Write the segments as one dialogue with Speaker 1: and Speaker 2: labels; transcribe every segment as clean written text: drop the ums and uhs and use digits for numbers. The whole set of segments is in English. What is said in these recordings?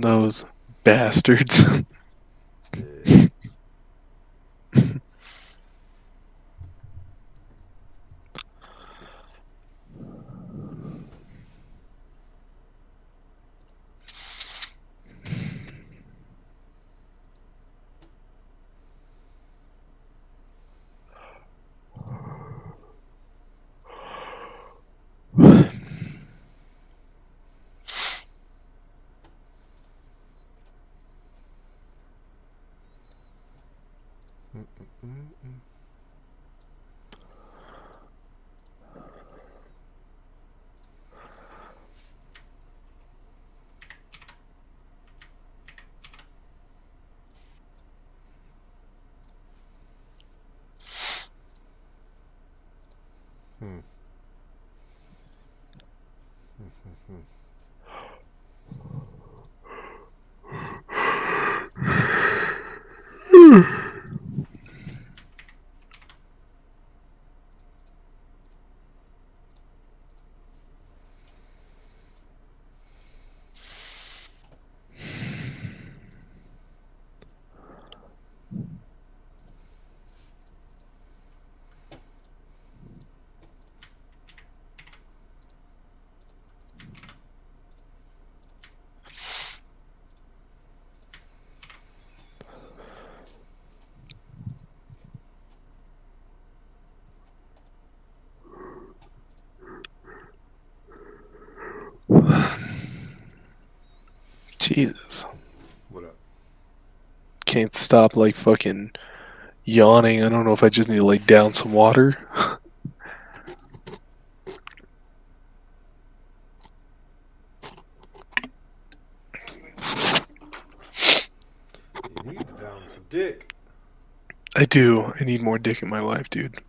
Speaker 1: Those bastards.
Speaker 2: Yeah. Mm-mm-mm-mm. Hmm. Hmm.
Speaker 1: Jesus.
Speaker 2: What up?
Speaker 1: Can't stop like fucking yawning. I don't know if I just need to lay down some water.
Speaker 2: You need to down some dick.
Speaker 1: I do. I need more dick in my life, dude.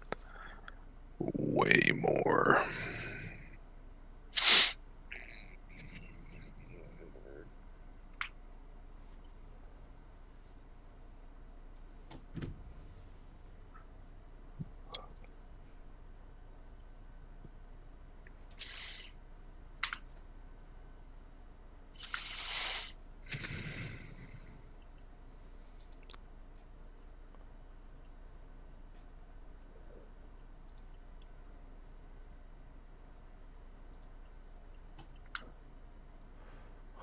Speaker 1: Way more.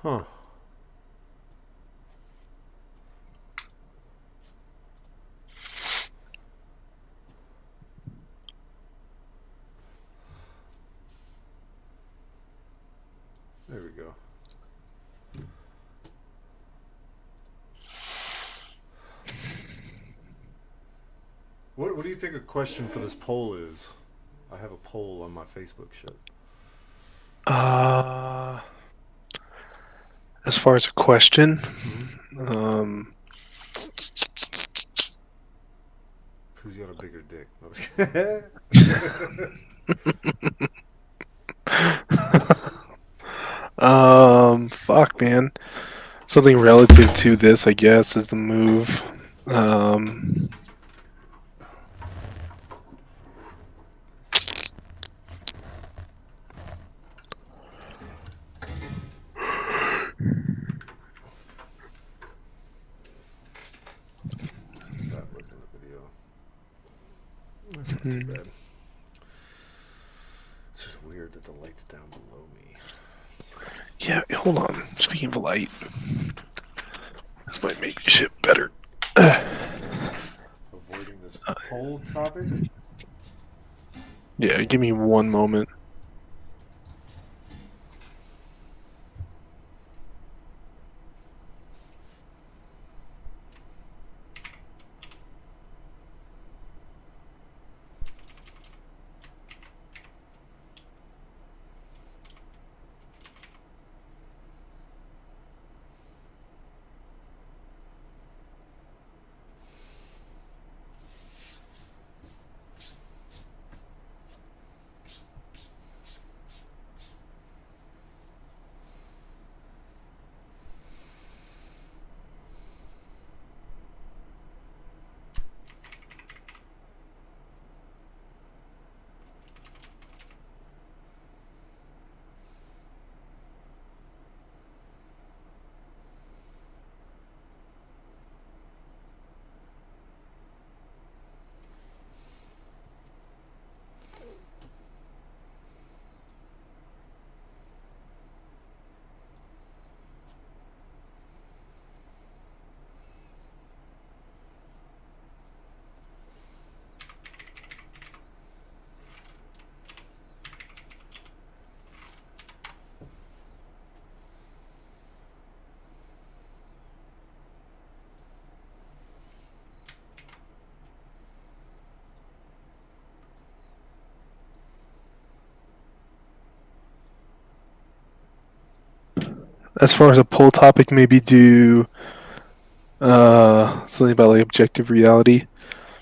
Speaker 2: Huh. There we go. What do you think a question for this poll is? I have a poll on my Facebook shit.
Speaker 1: Uh, as far as a question,
Speaker 2: Mm-hmm.
Speaker 1: um,
Speaker 2: Who's got a bigger dick?
Speaker 1: fuck, man. Something relative to this, I guess, is the move. Um,
Speaker 2: Stop looking at the video. That's not too
Speaker 1: hmm.
Speaker 2: bad. It's just weird that the light's down below me.
Speaker 1: Yeah, hold on. Speaking of light, this might make shit better.
Speaker 2: Avoiding this poll topic?
Speaker 1: Yeah, give me one moment. As far as a poll topic, maybe do something about like objective reality.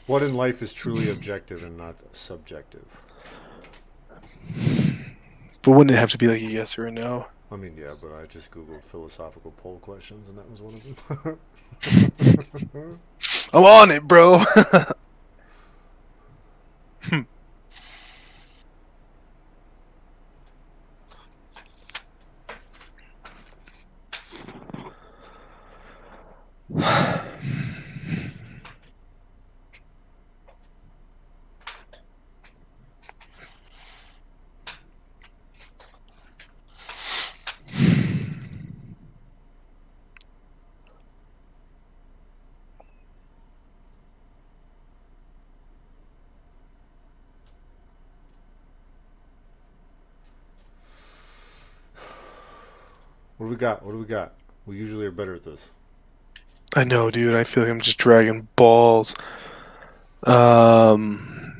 Speaker 2: What in life is truly objective and not subjective?
Speaker 1: But wouldn't it have to be like a yes or a no?
Speaker 2: I mean, yeah, but I just googled philosophical poll questions, and that was one of them.
Speaker 1: I'm on it, bro.
Speaker 2: What do we got? What do we got? We usually are better at this.
Speaker 1: I know, dude. I feel like I'm just dragging balls. Um,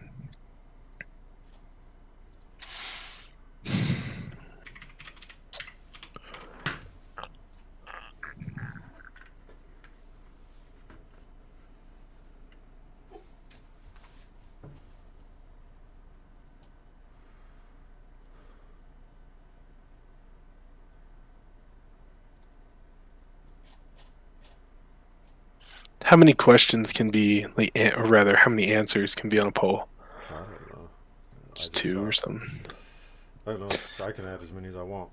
Speaker 1: how many questions can be like, or rather, how many answers can be on a poll?
Speaker 2: I don't know. I
Speaker 1: Just
Speaker 2: just
Speaker 1: two
Speaker 2: saw
Speaker 1: or
Speaker 2: it.
Speaker 1: something.
Speaker 2: I don't know. I can add as many as I want.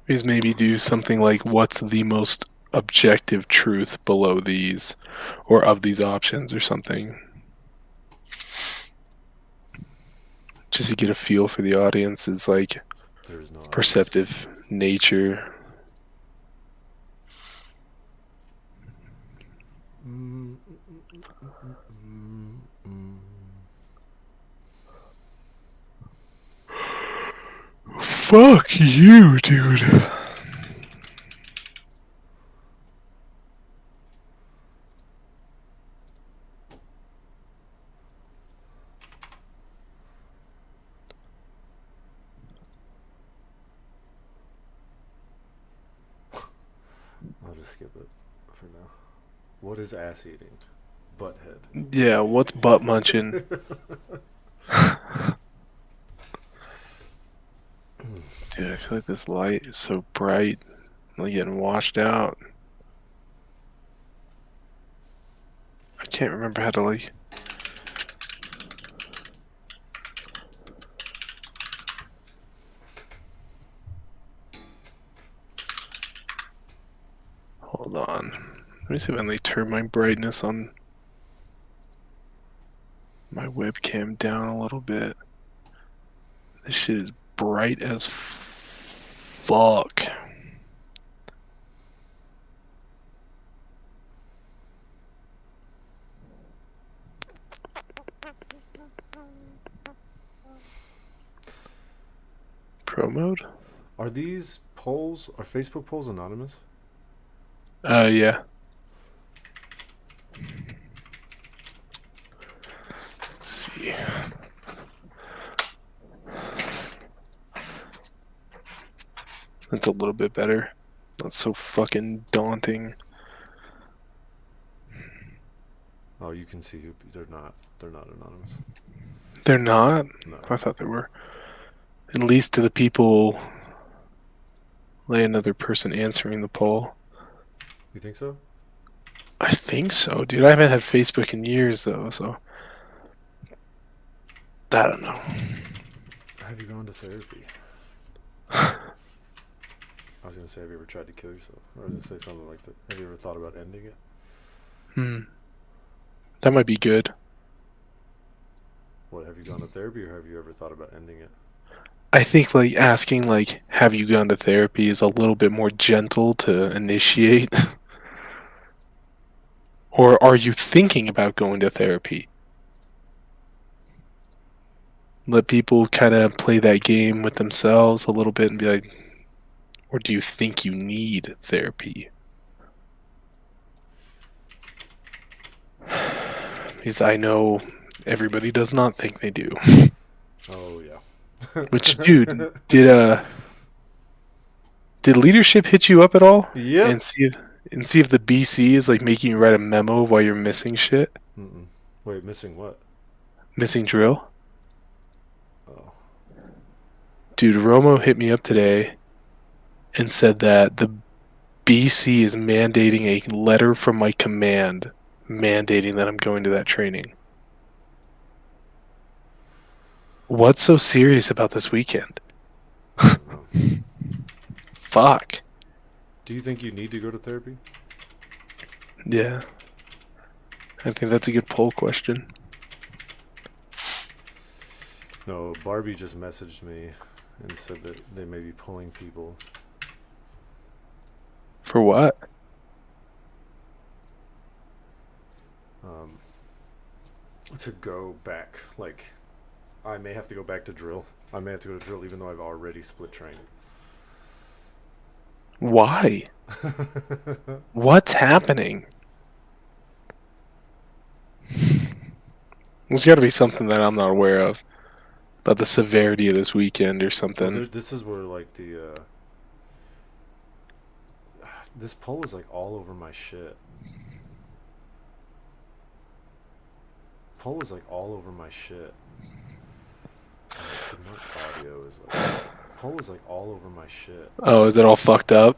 Speaker 1: Is maybe do something like what's the most objective truth below these, or of these options, or something. Just to get a feel for the audience's like
Speaker 2: There is no audience.
Speaker 1: perceptive nature.
Speaker 2: Mm, mm, mm, mm, mm.
Speaker 1: Fuck you, dude.
Speaker 2: I'll just skip it for now. What is ass eating? Butthead.
Speaker 1: Yeah, what's butt munching? Dude, I feel like this light is so bright. I'm like getting washed out. I can't remember how to like. Hold on. Let me see if I can like turn my brightness on my webcam down a little bit. This shit is bright as fuck. Pro mode?
Speaker 2: Are these polls, are Facebook polls anonymous?
Speaker 1: Yeah. Let's see. That's a little bit better. Not so fucking daunting.
Speaker 2: Oh, you can see who they're not. They're not anonymous.
Speaker 1: They're not?
Speaker 2: No.
Speaker 1: I thought they were. At least to the people, like another person answering the poll.
Speaker 2: You think so?
Speaker 1: I think so, dude. I haven't had Facebook in years, though, so. I don't know.
Speaker 2: Have you gone to therapy? I was gonna say, have you ever tried to kill yourself? Or was it say something like that? Have you ever thought about ending it?
Speaker 1: That might be good.
Speaker 2: What, have you gone to therapy, or have you ever thought about ending it?
Speaker 1: I think, like, asking, like, have you gone to therapy is a little bit more gentle to initiate. Or are you thinking about going to therapy? Let people kind of play that game with themselves a little bit and be like, or do you think you need therapy? Because I know everybody does not think they do.
Speaker 2: Oh yeah.
Speaker 1: Which, dude, did leadership hit you up at all?
Speaker 2: Yep.
Speaker 1: And see if the BC is like making you write a memo while you're missing shit,
Speaker 2: Mm-mm. Wait, missing what?
Speaker 1: missing drill.
Speaker 2: Oh.
Speaker 1: Dude, Romo hit me up today and said that the BC is mandating a letter from my command mandating that I'm going to that training. What's so serious about this weekend?
Speaker 2: I don't know.
Speaker 1: Fuck.
Speaker 2: Do you think you need to go to therapy?
Speaker 1: Yeah. I think that's a good poll question.
Speaker 2: No, Barbie just messaged me and said that they may be pulling people.
Speaker 1: For what?
Speaker 2: To go back. Like, I may have to go back to drill. I may have to go to drill even though I've already split trained.
Speaker 1: Why? What's happening? There's got to be something that I'm not aware of about the severity of this weekend or
Speaker 2: Well,
Speaker 1: something.
Speaker 2: this is where, like, this poll is, like, all over my shit. Poll is, like, all over my shit. Remote audio is, like... Poll is, like, all over my shit.
Speaker 1: Oh, is it all fucked up?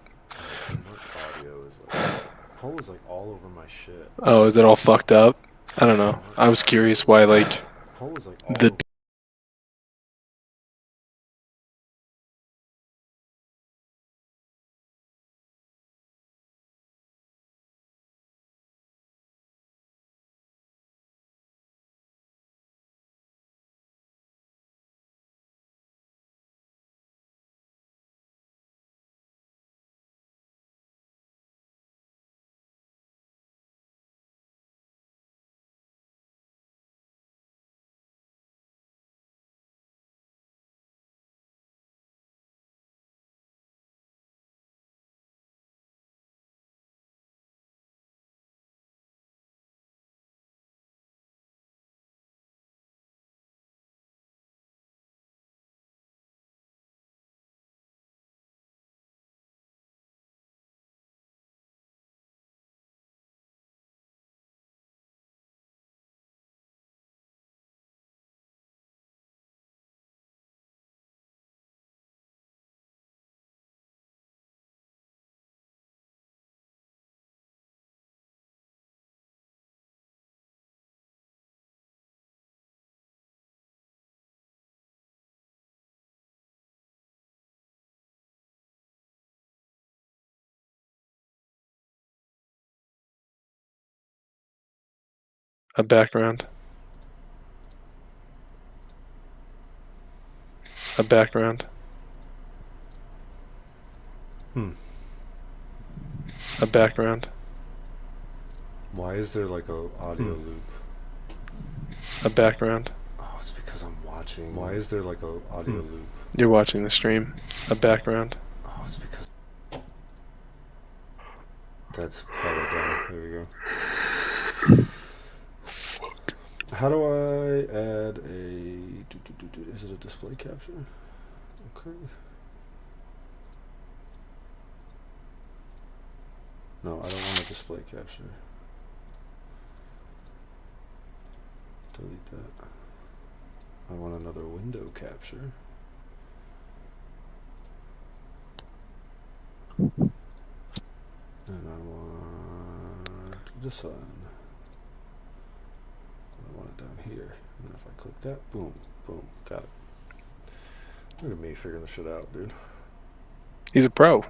Speaker 2: Remote audio is, like... Poll is, like, all over my shit.
Speaker 1: Oh, is it all fucked up? I don't know. I was curious why, like,
Speaker 2: Poll is, like, all
Speaker 1: the
Speaker 2: over...
Speaker 1: a background. A background. A background.
Speaker 2: Why is there, like, a audio loop?
Speaker 1: A background.
Speaker 2: Oh, it's because I'm watching. Why is there, like, a audio loop?
Speaker 1: You're watching the stream. A background.
Speaker 2: Oh, it's because... That's probably done. There we go. How do I add a... Is it a display capture? Okay. No, I don't want a display capture. Delete that. I want another window capture. And I want this one. I want it down here. And then if I click that, boom, boom, got it. Look at me figuring this shit out, dude.
Speaker 1: He's a pro.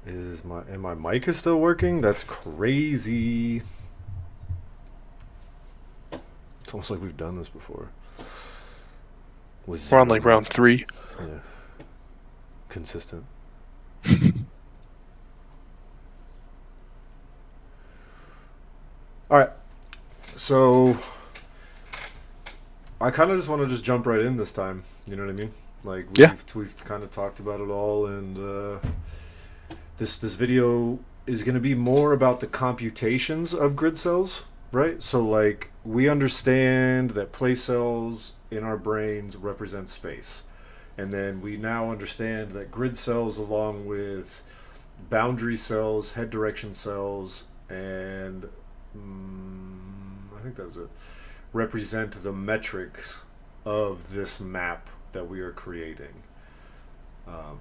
Speaker 2: And my mic is still working? That's crazy. It's almost like we've done this before.
Speaker 1: We're on like round 3.
Speaker 2: Yeah. Consistent. All right. So I kind of just want to just jump right in this time. You know what I mean? Like we've kind of talked about it all, and this video is going to be more about the computations of grid cells Right? So, like, we understand that place cells in our brains represent space. And then we now understand that grid cells, along with boundary cells, head direction cells, and I think that was it, represent the metrics of this map that we are creating. Um,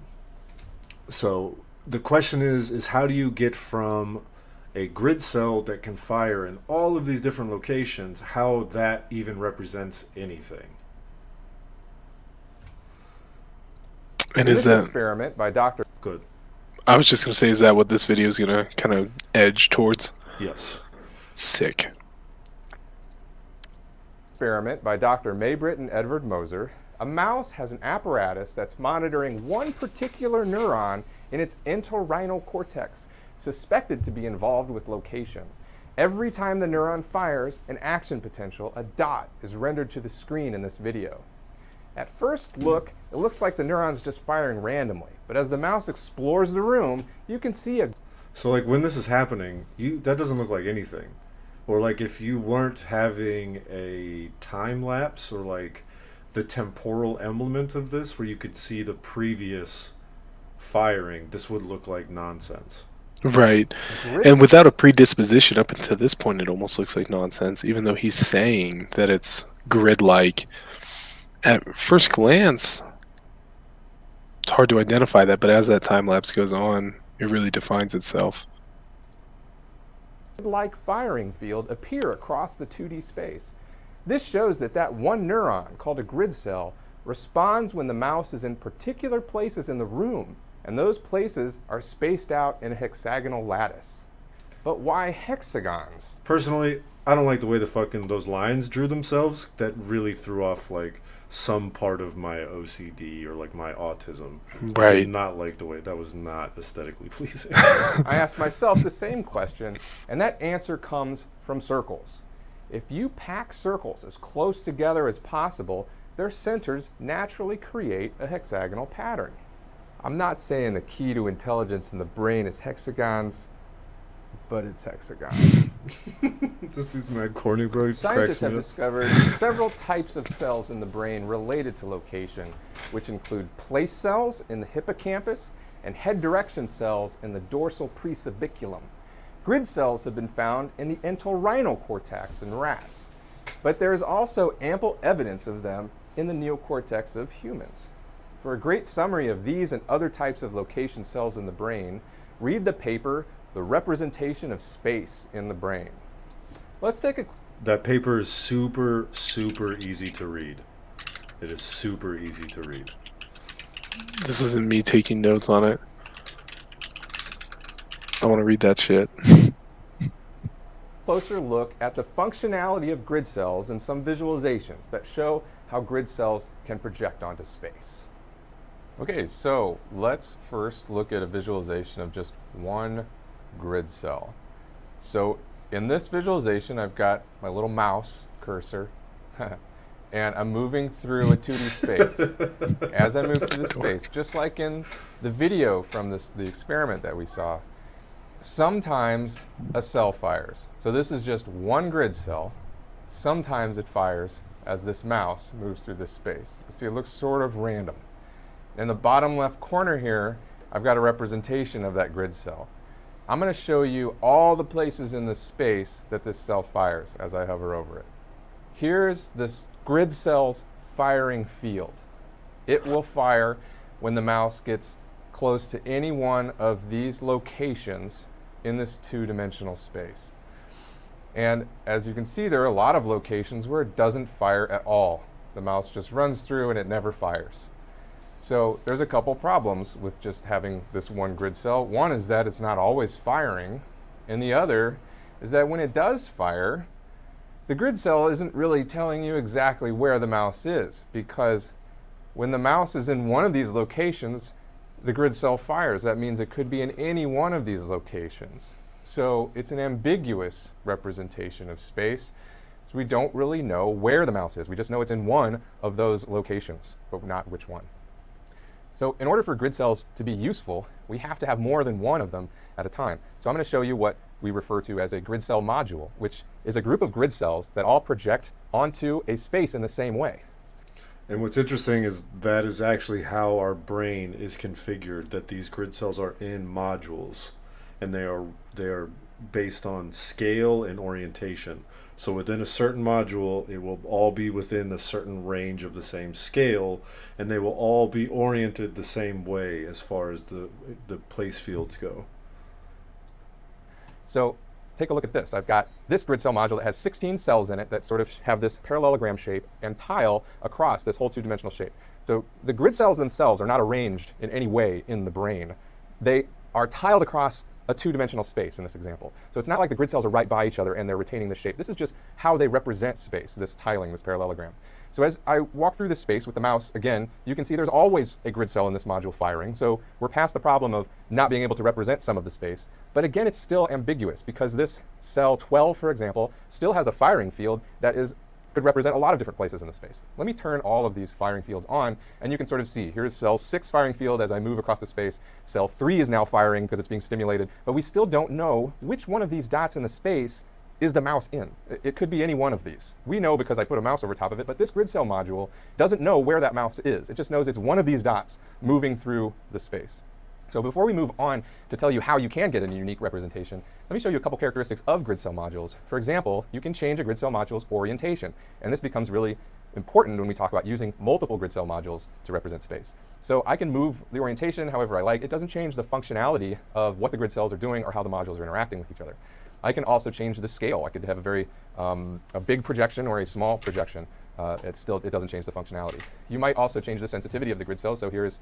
Speaker 2: so the question is how do you get from a grid cell that can fire in all of these different locations, how that even represents anything?
Speaker 1: And
Speaker 3: In
Speaker 1: is
Speaker 3: this
Speaker 1: that,
Speaker 3: experiment by Dr.
Speaker 2: Good.
Speaker 1: I was just going to say, is that what this video is going to kind of edge towards?
Speaker 2: Yes.
Speaker 1: Sick.
Speaker 3: experiment by Dr. Maybritt and Edward Moser, a mouse has an apparatus that's monitoring one particular neuron in its entorhinal cortex, suspected to be involved with location. Every time the neuron fires an action potential, a dot is rendered to the screen in this video. At first look, it looks like the neuron's just firing randomly, but as the mouse explores the room, you can see a
Speaker 2: So, like, when this is happening, that doesn't look like anything. Or, like, if you weren't having a time lapse or, like, the temporal element of this where you could see the previous firing, this would look like nonsense.
Speaker 1: Right. And without a predisposition up until this point, it almost looks like nonsense, even though he's saying that it's grid-like. At first glance, it's hard to identify that, but as that time lapse goes on, it really defines itself.
Speaker 3: like firing field appear across the 2D space. This shows that that one neuron, called a grid cell, responds when the mouse is in particular places in the room, and those places are spaced out in a hexagonal lattice. But why hexagons?
Speaker 2: Personally, I don't like the way those lines drew themselves. That really threw off, like, some part of my OCD or, like, my autism. I
Speaker 1: Right.
Speaker 2: did not like the way that was not aesthetically pleasing.
Speaker 3: I asked myself the same question, and that answer comes from circles. If you pack circles as close together as possible, their centers naturally create a hexagonal pattern. I'm not saying the key to intelligence in the brain is hexagons, but it's hexagons.
Speaker 2: This dude's mad corny, bro.
Speaker 3: Scientists have discovered several types of cells in the brain related to location, which include place cells in the hippocampus and head direction cells in the dorsal presubiculum. Grid cells have been found in the entorhinal cortex in rats, but there is also ample evidence of them in the neocortex of humans. For a great summary of these and other types of location cells in the brain, read the paper, The Representation of Space in the Brain. Let's take a...
Speaker 2: That paper is super, super easy to read. It is super easy to read.
Speaker 1: This isn't me taking notes on it. I want to read that shit.
Speaker 3: closer look at the functionality of grid cells and some visualizations that show how grid cells can project onto space. Okay, so let's first look at a visualization of just one grid cell. So in this visualization, I've got my little mouse cursor, and I'm moving through a 2D space. As I move through the space, just like in the video from the experiment that we saw, sometimes a cell fires. So this is just one grid cell. Sometimes it fires as this mouse moves through this space. You see, it looks sort of random. In the bottom left corner here, I've got a representation of that grid cell. I'm going to show you all the places in the space that this cell fires as I hover over it. Here's this grid cell's firing field. It will fire when the mouse gets close to any one of these locations in this two-dimensional space. And as you can see, there are a lot of locations where it doesn't fire at all. The mouse just runs through and it never fires. So there's a couple problems with just having this one grid cell. One is that it's not always firing, and the other is that when it does fire, the grid cell isn't really telling you exactly where the mouse is, because when the mouse is in one of these locations, the grid cell fires. That means it could be in any one of these locations. So it's an ambiguous representation of space. So we don't really know where the mouse is. We just know it's in one of those locations, but not which one. So in order for grid cells to be useful, we have to have more than one of them at a time. So I'm going to show you what we refer to as a grid cell module, which is a group of grid cells that all project onto a space in the same way.
Speaker 2: And what's interesting is that is actually how our brain is configured, that these grid cells are in modules, and they are based on scale and orientation. So within a certain module, it will all be within a certain range of the same scale, and they will all be oriented the same way as far as the place fields go.
Speaker 3: So take a look at this. I've got this grid cell module that has 16 cells in it that sort of have this parallelogram shape and tile across this whole two-dimensional shape. So the grid cells themselves are not arranged in any way in the brain. They are tiled across a two-dimensional space in this example. So it's not like the grid cells are right by each other and they're retaining the shape. This is just how they represent space, this tiling, this parallelogram. So as I walk through this space with the mouse, again, you can see there's always a grid cell in this module firing. So we're past the problem of not being able to represent some of the space. But again, it's still ambiguous because this cell 12, for example, still has a firing field that could represent a lot of different places in the space. Let me turn all of these firing fields on, and you can sort of see, here's cell 6 firing field as I move across the space. Cell 3 is now firing because it's being stimulated, but we still don't know which one of these dots in the space is the mouse in. It could be any one of these. We know because I put a mouse over top of it, but this grid cell module doesn't know where that mouse is. It just knows it's one of these dots moving through the space. So before we move on to tell you how you can get a unique representation, let me show you a couple characteristics of grid cell modules. For example, you can change a grid cell module's orientation, and this becomes really important when we talk about using multiple grid cell modules to represent space. So I can move the orientation however I like. It doesn't change the functionality of what the grid cells are doing or how the modules are interacting with each other. I can also change the scale. I could have a big projection or a small projection. It doesn't change the functionality. You might also change the sensitivity of the grid cells. So here's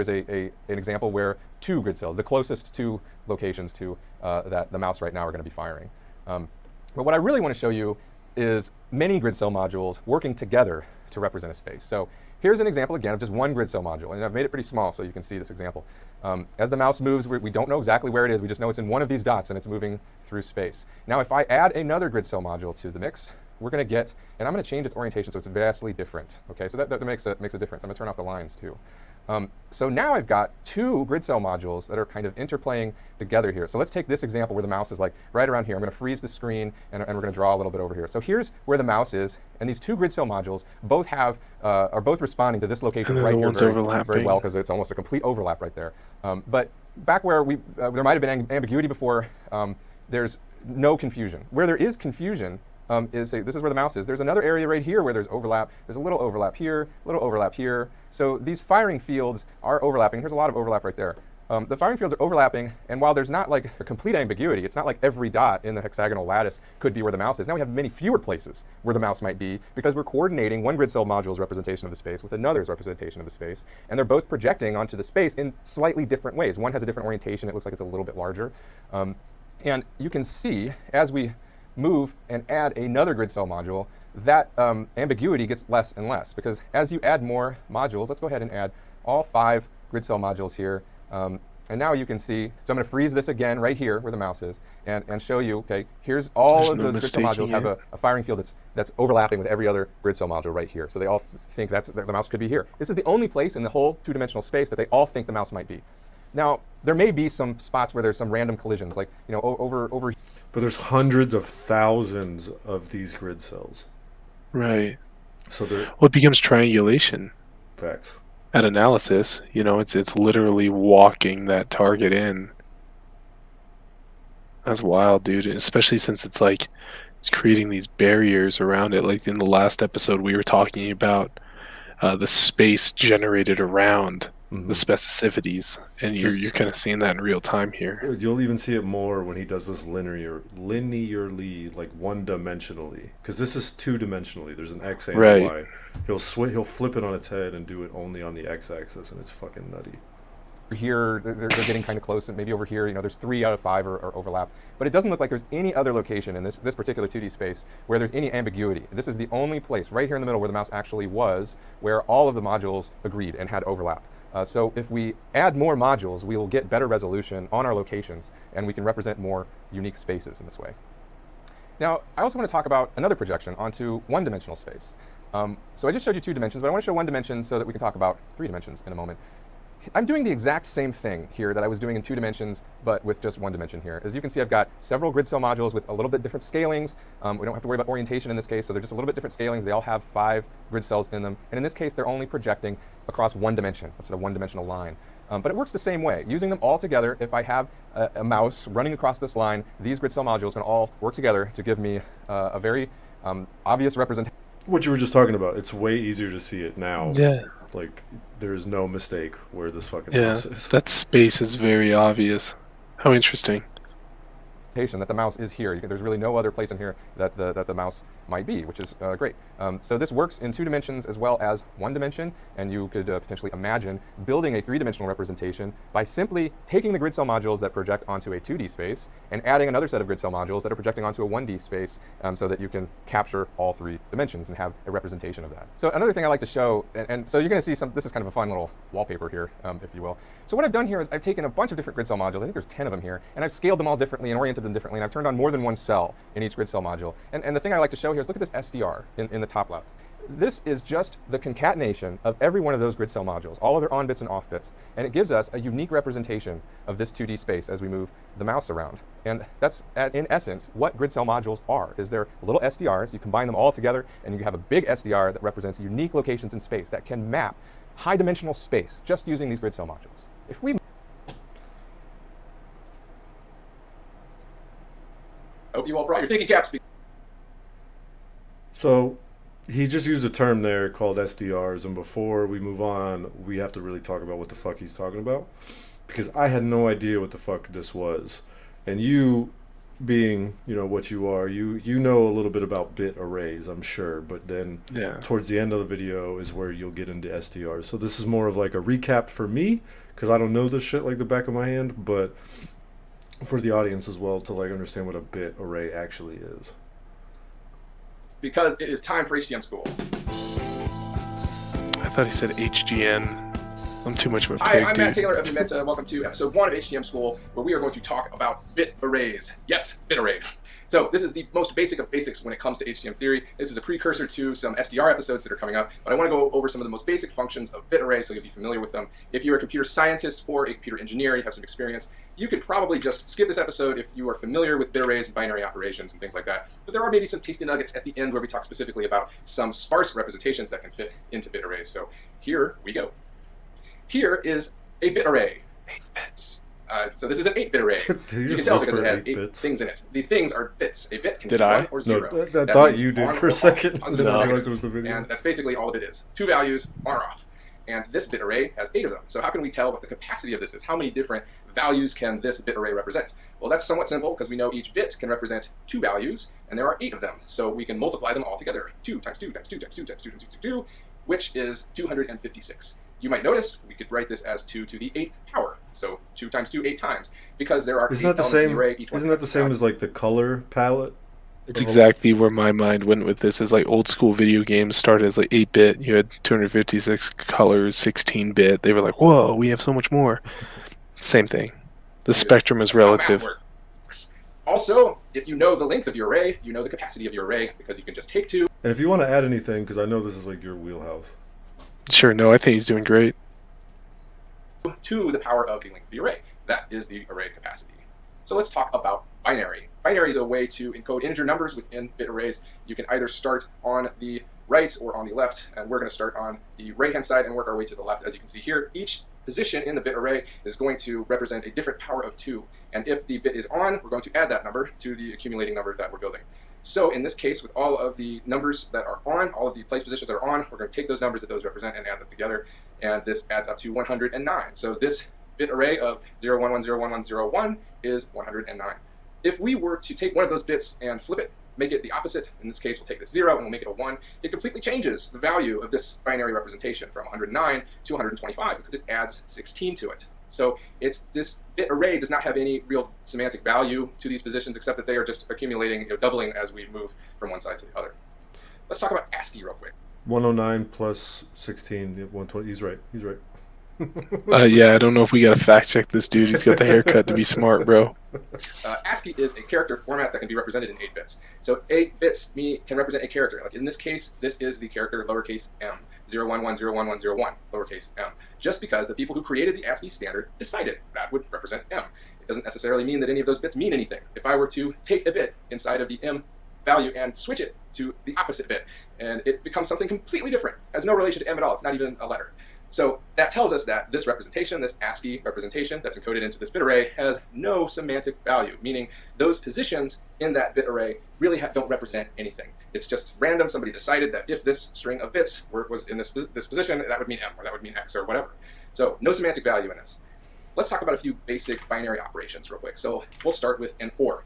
Speaker 3: an example where 2 grid cells, the closest 2 locations to that the mouse right now are going to be firing. But what I really want to show you is many grid cell modules working together to represent a space. So here's an example again of just one grid cell module, and I've made it pretty small so you can see this example. As the mouse moves, we don't know exactly where it is. We just know it's in one of these dots and it's moving through space. Now if I add another grid cell module to the mix, we're going to get, and I'm going to change its orientation so it's vastly different. Okay, so that makes a difference. I'm going to turn off the lines too. So now I've got 2 grid cell modules that are kind of interplaying together here. So let's take this example where the mouse is like right around here. I'm going to freeze the screen and we're going to draw a little bit over here. So here's where the mouse is, and these 2 grid cell modules both are both responding to this location right here very well because it's almost a complete overlap right there. But back where there might have been ambiguity before, there's no confusion. Where there is confusion this is where the mouse is. There's another area right here where there's overlap. There's a little overlap here, little overlap here. So these firing fields are overlapping. There's a lot of overlap right there. The firing fields are overlapping, and while there's not like a complete ambiguity, it's not like every dot in the hexagonal lattice could be where the mouse is. Now we have many fewer places where the mouse might be because we're coordinating one grid cell module's representation of the space with another's representation of the space, and they're both projecting onto the space in slightly different ways. One has a different orientation. It looks like it's a little bit larger. And you can see as we move and add another grid cell module, that ambiguity gets less and less because as you add more modules, let's go ahead and add all 5 grid cell modules here. And now you can see, so I'm going to freeze this again right here where the mouse is and show you, okay, here's all of those grid cell modules have a firing field that's overlapping with every other grid cell module right here. So they all think that the mouse could be here. This is the only place in the whole 2-dimensional space that they all think the mouse might be. Now, there may be some spots where there's some random collisions, like over.
Speaker 2: But there's hundreds of thousands of these grid cells.
Speaker 1: Right.
Speaker 2: So they're
Speaker 1: Well, it becomes triangulation
Speaker 2: facts.
Speaker 1: at analysis. It's literally walking that target in. That's wild, dude. Especially since it's creating these barriers around it. Like in the last episode, we were talking about the space generated around the specificities, and you're kind of seeing that in real time here.
Speaker 2: You'll even see it more when he does this linearly, like one-dimensionally, because this is 2-dimensionally. There's an X and a Y. He'll flip it on its head and do it only on the X-axis, and it's fucking nutty.
Speaker 3: Here, they're getting kind of close, and maybe over here, there's 3 out of 5 are overlap. But it doesn't look like there's any other location in this particular 2D space where there's any ambiguity. This is the only place right here in the middle where the mouse actually was, where all of the modules agreed and had overlap. So if we add more modules, we will get better resolution on our locations, and we can represent more unique spaces in this way. Now, I also want to talk about another projection onto 1-dimensional space. So I just showed you 2 dimensions, but I want to show 1 dimension so that we can talk about 3 dimensions in a moment. I'm doing the exact same thing here that I was doing in 2 dimensions, but with just 1 dimension here. As you can see, I've got several grid cell modules with a little bit different scalings. We don't have to worry about orientation in this case, so they're just a little bit different scalings. They all have 5 grid cells in them. And in this case, they're only projecting across 1 dimension. That's a 1-dimensional line. But it works the same way. Using them all together, if I have a mouse running across this line, these grid cell modules can all work together to give me a very obvious representation.
Speaker 2: What you were just talking about, it's way easier to see it now.
Speaker 1: Yeah.
Speaker 2: Like, there's no mistake where this fucking
Speaker 1: Yeah,
Speaker 2: mouse is.
Speaker 1: that space is very obvious. How interesting.
Speaker 3: That the mouse is here. There's really no other place in here that the mouse might be, which is great. So this works in 2 dimensions as well as 1 dimension, and you could potentially imagine building a 3-dimensional representation by simply taking the grid cell modules that project onto a 2D space and adding another set of grid cell modules that are projecting onto a 1D space, so that you can capture all 3 dimensions and have a representation of that. So another thing I like to show, and so you're going to see this is kind of a fun little wallpaper here, if you will. So what I've done here is I've taken a bunch of different grid cell modules, I think there's 10 of them here, and I've scaled them all differently and oriented them differently, and I've turned on more than 1 cell in each grid cell module. And the thing I like to show here is look at this SDR in the top left. This is just the concatenation of every one of those grid cell modules, all of their on bits and off bits, and it gives us a unique representation of this 2D space as we move the mouse around. And that's, in essence, what grid cell modules are, is they're little SDRs. You combine them all together, and you have a big SDR that represents unique locations in space that can map high-dimensional space just using these grid cell modules. If we
Speaker 4: hope you all brought your thinking caps.
Speaker 2: So he just used a term there called SDRs, and before we move on, we have to really talk about what the fuck he's talking about, because I had no idea what the fuck this was. And you, being, you know, what you are, you know a little bit about bit arrays, I'm sure, but then towards the end of the video is where you'll get into SDRs. So this is more of like a recap for me, because I don't know this shit like the back of my hand, but for the audience as well, to like understand what a bit array actually is.
Speaker 4: Because it is time for HTM school.
Speaker 1: I thought he said HGN. I'm too much of a
Speaker 4: Hi,
Speaker 1: pig,
Speaker 4: I'm
Speaker 1: dude.
Speaker 4: Matt Taylor of Meta. Welcome to episode 1 of HTM School, where we are going to talk about bit arrays. Yes, bit arrays. So this is the most basic of basics when it comes to HTM theory. This is a precursor to some SDR episodes that are coming up, but I want to go over some of the most basic functions of bit arrays so you'll be familiar with them. If you're a computer scientist or a computer engineer, you have some experience, you could probably just skip this episode if you are familiar with bit arrays and binary operations and things like that. But there are maybe some tasty nuggets at the end where we talk specifically about some sparse representations that can fit into bit arrays. So here we go. Here is a bit array. 8 bits. So this is an 8-bit array. You can tell because it has 8 things in it. The things are bits. A bit can be 1 or 0.
Speaker 2: No, I thought you did for a second. I
Speaker 4: didn't
Speaker 2: realize it was the video.
Speaker 4: And that's basically all that it is. 2 values, on or off. And this bit array has 8 of them. So how can we tell what the capacity of this is? How many different values can this bit array represent? Well, that's somewhat simple because we know each bit can represent 2 values, and there are 8 of them. So we can multiply them all together. 2 times 2 times 2 times 2 times 2 times 2 times 2, which is 256. You might notice we could write this as 2 to the 8th power. So 2 times 2, 8 times, because there are 8 elements in the array.
Speaker 2: Isn't that the same as like the color palette?
Speaker 1: It's exactly where my mind went with this. Is like old school video games started as like 8-bit. You had 256 colors, 16-bit. They were like, whoa, we have so much more. Same thing. The spectrum is relative.
Speaker 4: Also, if you know the length of your array, you know the capacity of your array, because you can just take 2.
Speaker 2: And if you want to add anything, because I know this is like your wheelhouse.
Speaker 1: Sure, no, I think he's doing great.
Speaker 4: To the power of the length of the array. That is the array capacity. So let's talk about binary. Binary is a way to encode integer numbers within bit arrays. You can either start on the right or on the left, and we're going to start on the right-hand side and work our way to the left. As you can see here, each position in the bit array is going to represent a different power of 2. And if the bit is on, we're going to add that number to the accumulating number that we're building. So in this case, with all of the numbers that are on, all of the place positions that are on, we're going to take those numbers that those represent and add them together. And this adds up to 109. So this bit array of 011011101 is 109. If we were to take one of those bits and flip it, make it the opposite, in this case we'll take this 0 and we'll make it a 1, it completely changes the value of this binary representation from 109 to 125 because it adds 16 to it. So this bit array does not have any real semantic value to these positions except that they are just accumulating, doubling as we move from one side to the other. Let's talk about ASCII real quick.
Speaker 2: 109 plus 16, 120. He's right.
Speaker 1: Yeah, I don't know if we gotta fact check this dude. He's got the haircut to be smart, bro.
Speaker 4: ASCII is a character format that can be represented in 8 bits. So 8 bits can represent a character. Like in this case, this is the character lowercase m, 011011101, lowercase m, just because the people who created the ASCII standard decided that would represent m. It doesn't necessarily mean that any of those bits mean anything. If I were to take a bit inside of the m value and switch it to the opposite bit, and it becomes something completely different, has no relation to m at all, it's not even a letter. So that tells us that this representation, this ASCII representation that's encoded into this bit array, has no semantic value, meaning those positions in that bit array really don't represent anything. It's just random. Somebody decided that if this string of bits was in this position, that would mean M, or that would mean X, or whatever. So no semantic value in this. Let's talk about a few basic binary operations real quick. So we'll start with an OR.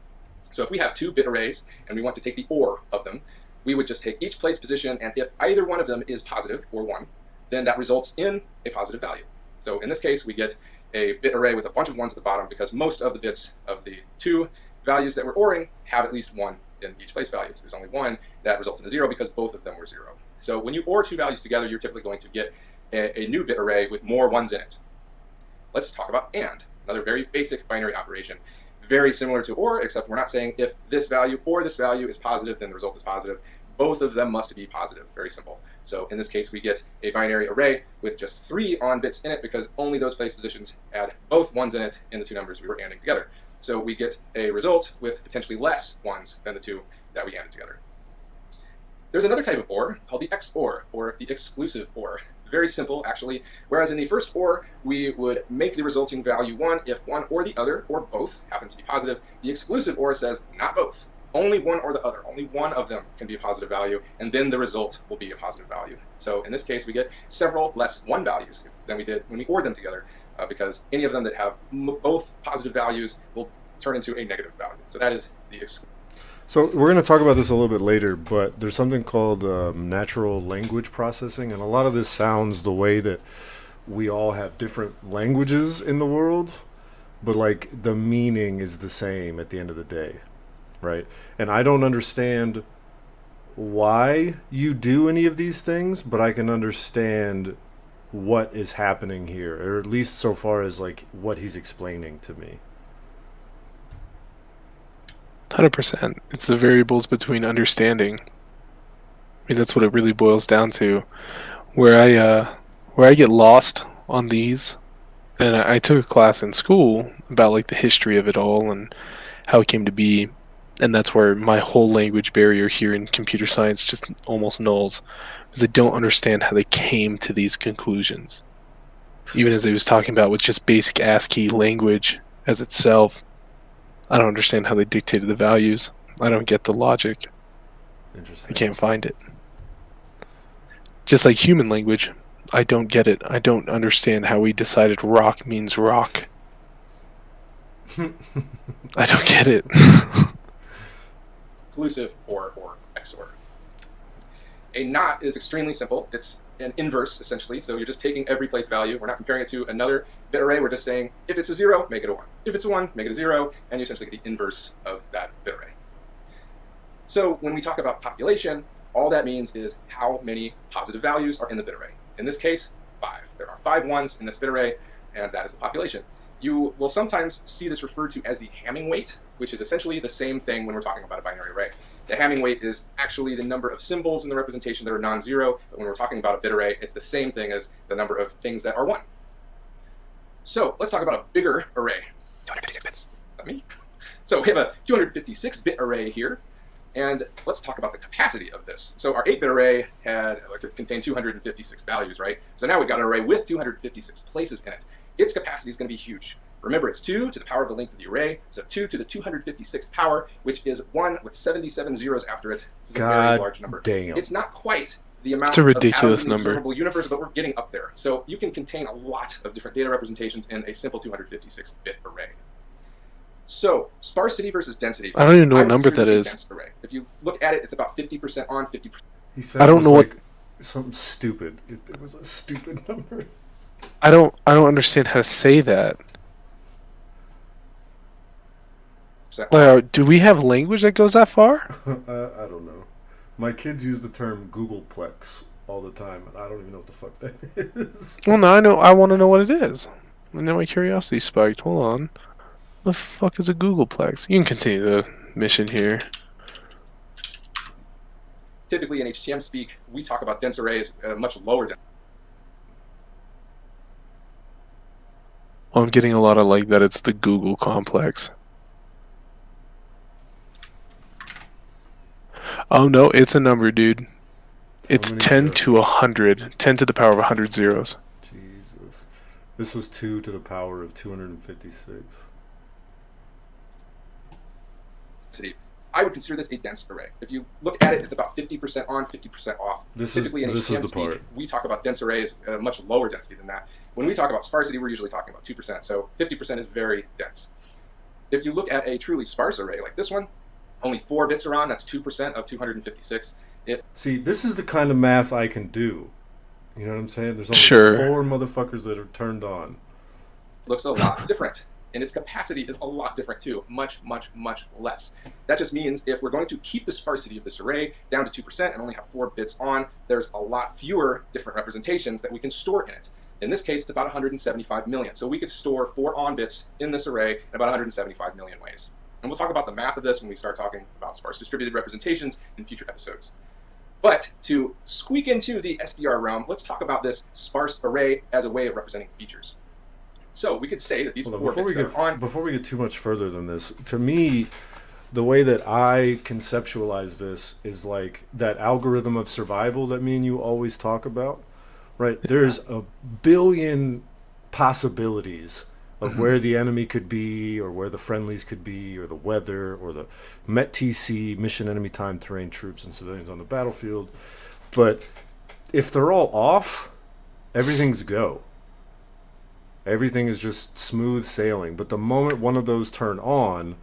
Speaker 4: So if we have 2 bit arrays and we want to take the OR of them, we would just take each place position, and if either one of them is positive, or 1, then that results in a positive value. So in this case, we get a bit array with a bunch of 1s at the bottom because most of the bits of the 2 values that we're ORing have at least 1 in each place value. So there's only 1 that results in a 0 because both of them were 0. So when you OR 2 values together, you're typically going to get a new bit array with more 1s in it. Let's talk about AND, another very basic binary operation. Very similar to OR, except we're not saying if this value or this value is positive, then the result is positive. Both of them must be positive. Very simple. So in this case, we get a binary array with just 3 on bits in it because only those place positions had both 1s in it in the 2 numbers we were ANDing together. So we get a result with potentially less 1s than the 2 that we ANDed together. There's another type of OR called the XOR, or the exclusive OR. Very simple, actually. Whereas in the first OR, we would make the resulting value 1 if one or the other, or both, happen to be positive. The exclusive OR says not both. Only one or the other. Only one of them can be a positive value, and then the result will be a positive value. So in this case, we get several less 1 values than we did when we ORed them together, because any of them that have both positive values will turn into a negative value. So that is the exclusive.
Speaker 2: So we're going to talk about this a little bit later, but there's something called natural language processing, and a lot of this sounds the way that we all have different languages in the world, but like the meaning is the same at the end of the day, right? And I don't understand why you do any of these things, but I can understand what is happening here, or at least so far as like what he's explaining to me.
Speaker 1: 100%. It's the variables between understanding. I mean, that's what it really boils down to. Where I get lost on these, and I took a class in school about like the history of it all and how it came to be, and that's where my whole language barrier here in computer science just almost nulls, because I don't understand how they came to these conclusions. Even as I was talking about with just basic ASCII language as itself, I don't understand how they dictated the values. I don't get the logic.
Speaker 2: Interesting.
Speaker 1: I can't find it. Just like human language, I don't get it. I don't understand how we decided rock means rock. I don't get it.
Speaker 4: Exclusive or XOR. A NOT is extremely simple. It's an inverse, essentially. So you're just taking every place value. We're not comparing it to another bit array. We're just saying, if it's a 0, make it a 1. If it's a 1, make it a 0. And you essentially get the inverse of that bit array. So when we talk about population, all that means is how many positive values are in the bit array. In this case, 5. There are 5 1s in this bit array, and that is the population. You will sometimes see this referred to as the Hamming weight, which is essentially the same thing when we're talking about a binary array. The Hamming weight is actually the number of symbols in the representation that are non-zero, but when we're talking about a bit array, it's the same thing as the number of things that are 1. So let's talk about a bigger array. 256 bits. Is that me? So we have a 256-bit array here, and let's talk about the capacity of this. So our 8-bit array contained 256 values, right? So now we've got an array with 256 places in it. Its capacity is going to be huge. Remember, it's 2 to the power of the length of the array, so 2 to the 256th power, which is 1 with 77 zeros after it. This is a very large number.
Speaker 2: Damn.
Speaker 4: It's not quite the amount
Speaker 1: It's a ridiculous
Speaker 4: of atoms in the
Speaker 1: number.
Speaker 4: observable universe, but we're getting up there. So you can contain a lot of different data representations in a simple 256-bit array. So sparsity versus density.
Speaker 1: I don't even know what
Speaker 4: would
Speaker 1: number
Speaker 4: consider
Speaker 1: that
Speaker 4: this a
Speaker 1: is.
Speaker 4: dense array. If you look at it, it's about 50% on, 50%.
Speaker 2: He said
Speaker 1: I don't
Speaker 2: it was
Speaker 1: know what-
Speaker 2: like something stupid. It was a stupid number.
Speaker 1: I don't understand how to say that. Do we have language that goes that far?
Speaker 2: I don't know. My kids use the term Googleplex. all the time, and I don't even know what the fuck that is.
Speaker 1: Well, now I know. I want to know what it is. And now my curiosity spiked. Hold on. The fuck is a Googleplex? You can continue the mission here.
Speaker 4: Typically in HTM speak, we talk about dense arrays at a much lower density.
Speaker 1: Well, I'm getting a lot of like that. It's the Google complex. Oh no, it's a number, dude. It's
Speaker 2: many
Speaker 1: 10
Speaker 2: zeros?
Speaker 1: to 100. 10 to the power of 100 zeros.
Speaker 2: Jesus. This was 2 to the power of 256.
Speaker 4: I would consider this a dense array. If you look at it, it's about 50% on, 50% off. Typically in HTM speak, we talk about dense arrays at a much lower density than that. When we talk about sparsity, we're usually talking about 2%, so 50% is very dense. If you look at a truly sparse array like this one, only 4 bits are on, that's 2% of 256.
Speaker 2: See, this is the kind of math I can do. You know what I'm saying? There's only
Speaker 1: Sure.
Speaker 2: 4 motherfuckers that are turned on.
Speaker 4: Looks a lot different. And its capacity is a lot different too. Much, much, much less. That just means if we're going to keep the sparsity of this array down to 2% and only have 4 bits on, there's a lot fewer different representations that we can store in it. In this case, it's about 175 million. So we could store 4 on bits in this array in about 175 million ways. And we'll talk about the math of this when we start talking about sparse distributed representations in future episodes. But to squeak into the SDR realm, let's talk about this sparse array as a way of representing features. So we could say that these 4 bits that are on...
Speaker 2: Before we get too much further than this, to me, the way that I conceptualize this is like that algorithm of survival that me and you always talk about, right? There's a billion possibilities of where the enemy could be, or where the friendlies could be, or the weather, or the MET-TC, mission enemy time terrain troops and civilians on the battlefield. But if they're all off, everything's go. Everything is just smooth sailing. But the moment one of those turn on,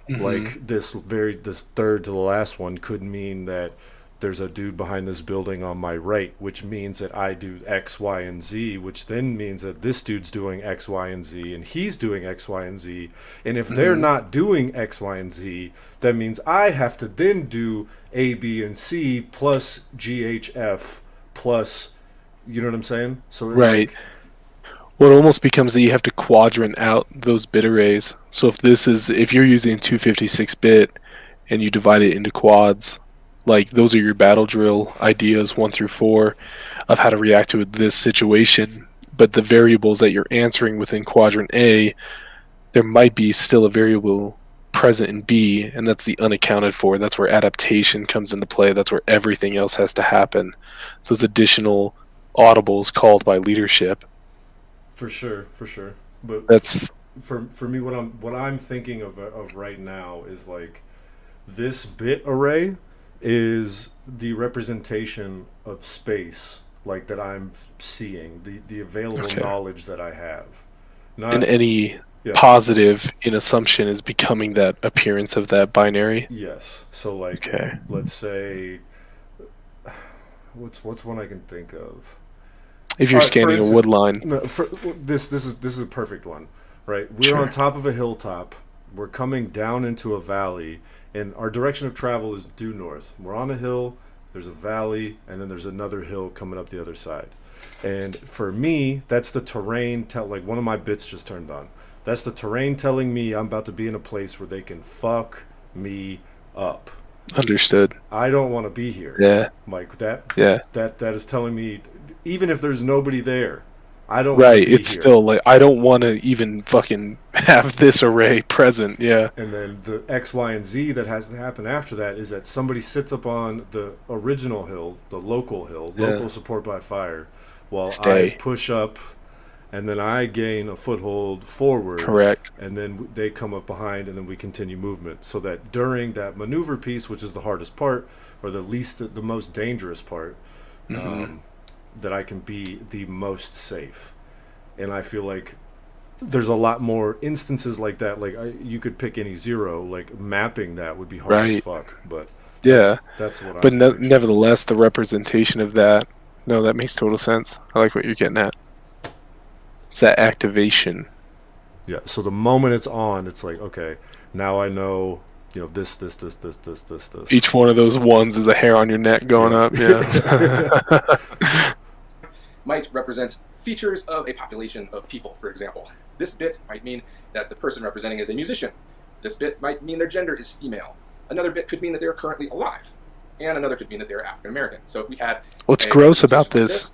Speaker 2: like this third to the last one could mean that there's a dude behind this building on my right, which means that I do X, Y, and Z, which then means that this dude's doing X, Y, and Z, and he's doing X, Y, and Z. And if they're not doing X, Y, and Z, that means I have to then do A, B, and C plus G, H, F plus, you know what I'm saying? So
Speaker 1: Right. Well, it almost becomes that you have to quadrant out those bit arrays. So if you're using 256-bit and you divide it into quads, like those are your battle drill ideas 1 through 4 of how to react to this situation. But the variables that you're answering within quadrant A, there might be still a variable present in B, and that's the unaccounted for. That's where adaptation comes into play. That's where everything else has to happen. Those additional audibles called by leadership.
Speaker 2: For sure. But
Speaker 1: That's
Speaker 2: for me, what I'm thinking of right now is like this bit array is the representation of space, like that I'm seeing, the available knowledge that I have.
Speaker 1: And any positive in assumption is becoming that appearance of that binary.
Speaker 2: Yes. So like, let's say, what's one I can think of?
Speaker 1: If you're scanning a wood line.
Speaker 2: No, this is a perfect one, right? We're on top of a hilltop. We're coming down into a valley, and our direction of travel is due north. We're on a hill, there's a valley, and then there's another hill coming up the other side. And for me, that's the terrain, like one of my bits just turned on. That's the terrain telling me I'm about to be in a place where they can fuck me up.
Speaker 1: Understood.
Speaker 2: I don't want to be here.
Speaker 1: Yeah.
Speaker 2: Like that.
Speaker 1: Yeah.
Speaker 2: That is telling me, even if there's nobody there, I don't.
Speaker 1: Right. It's here. Still like I don't want to even fucking have this array present. Yeah.
Speaker 2: And then the X, Y, and Z that has to happen after that is that somebody sits up on the original hill, the local hill, local support by fire, while I push up, and then I gain a foothold forward.
Speaker 1: Correct.
Speaker 2: And then they come up behind, and then we continue movement. So that during that maneuver piece, which is the hardest part, or the most dangerous part, that I can be the most safe. And I feel like there's a lot more instances like that. Like you could pick any zero, like mapping that would be hard as fuck. But that's what
Speaker 1: But nevertheless, the representation of that, no, that makes total sense. I like what you're getting at. It's that activation.
Speaker 2: Yeah, so the moment it's on, it's like, okay, now I know you know, this.
Speaker 1: Each one of those ones is a hair on your neck going up. Yeah.
Speaker 4: Might represent features of a population of people, for example. This bit might mean that the person representing is a musician. This bit might mean their gender is female. Another bit could mean that they're currently alive. And another could mean that they're African American. So if we had
Speaker 1: What's gross about this?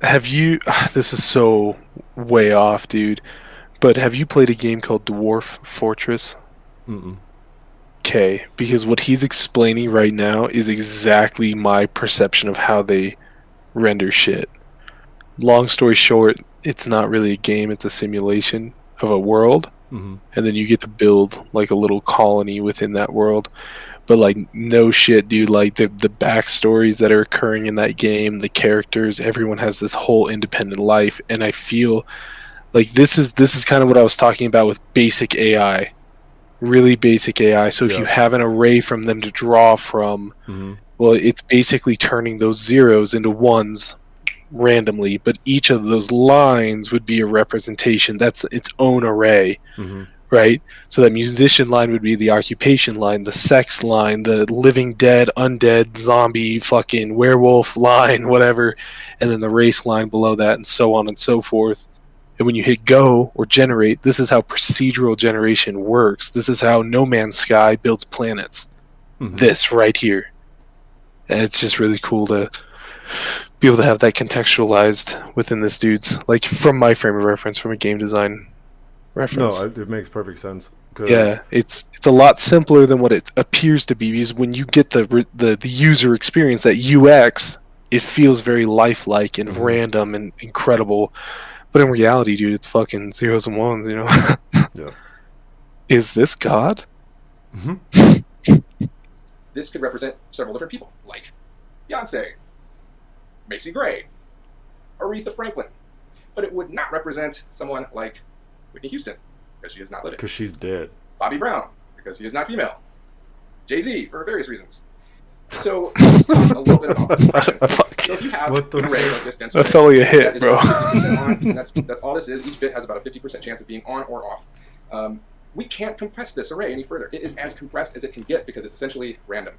Speaker 1: Have you? This is so way off, dude. But have you played a game called Dwarf Fortress?
Speaker 2: Mm-mm.
Speaker 1: Okay, because what he's explaining right now is exactly my perception of how they render shit. Long story short, it's not really a game, it's a simulation of a world.
Speaker 2: Mm-hmm.
Speaker 1: And then you get to build like a little colony within that world. But like no shit, dude, like the backstories that are occurring in that game, the characters, everyone has this whole independent life, and I feel like this is kind of what I was talking about with basic AI. Really basic AI. So if you have an array from them to draw from, well, it's basically turning those zeros into ones randomly, but each of those lines would be a representation. That's its own array, right? So that musician line would be the occupation line, the sex line, the living dead, undead, zombie, fucking werewolf line, whatever, and then the race line below that, and so on and so forth. And when you hit go or generate, this is how procedural generation works. This is how No Man's Sky builds planets. This right here. And it's just really cool to be able to have that contextualized within this dude's, like, from my frame of reference, from a game design reference.
Speaker 2: No, it makes perfect sense.
Speaker 1: Yeah, it's a lot simpler than what it appears to be, because when you get the user experience, that UX, it feels very lifelike and random and incredible. But in reality, dude, it's fucking zeros and ones, you know?
Speaker 2: Yeah.
Speaker 1: Is this God?
Speaker 4: This could represent several different people, like Beyonce, Macy Gray, Aretha Franklin. But it would not represent someone like Whitney Houston, because she is not living.
Speaker 2: Because she's dead.
Speaker 4: Bobby Brown, because he is not female. Jay-Z, for various reasons. So let's talk a little bit about so if you have an array like this dense array,
Speaker 1: that felt like a hit,
Speaker 4: that is
Speaker 1: bro.
Speaker 4: about 50% on, and that's all this is. Each bit has about a 50% chance of being on or off. We can't compress this array any further. It is as compressed as it can get because it's essentially random.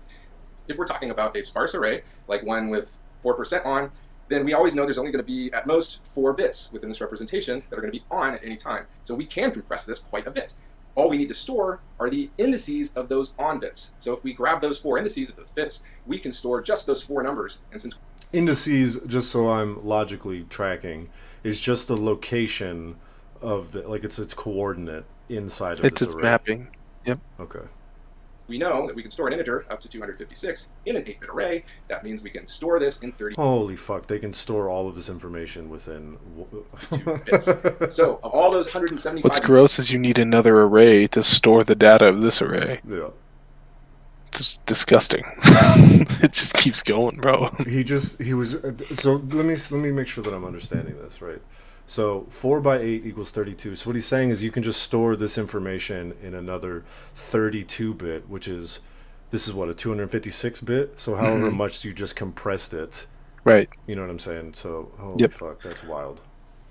Speaker 4: If we're talking about a sparse array, like one with 4% on, then we always know there's only going to be at most 4 bits within this representation that are going to be on at any time. So we can compress this quite a bit. All we need to store are the indices of those on bits. So if we grab those 4 indices of those bits, we can store just those 4 numbers. And since
Speaker 2: indices, just so I'm logically tracking, is just the location of the, like, it's its coordinate inside of
Speaker 1: It's
Speaker 2: this
Speaker 1: its
Speaker 2: array.
Speaker 1: mapping. Yep.
Speaker 2: Okay.
Speaker 4: we know that we can store an integer up to 256 in an 8-bit array. That means we can store this in 32
Speaker 2: Holy fuck! They can store all of this information within.
Speaker 4: bits. So of all those 175,
Speaker 1: What's gross is you need another array to store the data of this array.
Speaker 2: Yeah.
Speaker 1: It's disgusting. It just keeps going, bro.
Speaker 2: He was so let me make sure that I'm understanding this right. So 4 by 8 equals 32. So what he's saying is you can just store this information in another 32-bit, which is, this is what, a 256-bit? So however much you just compressed it.
Speaker 1: Right.
Speaker 2: You know what I'm saying? So holy fuck, that's wild.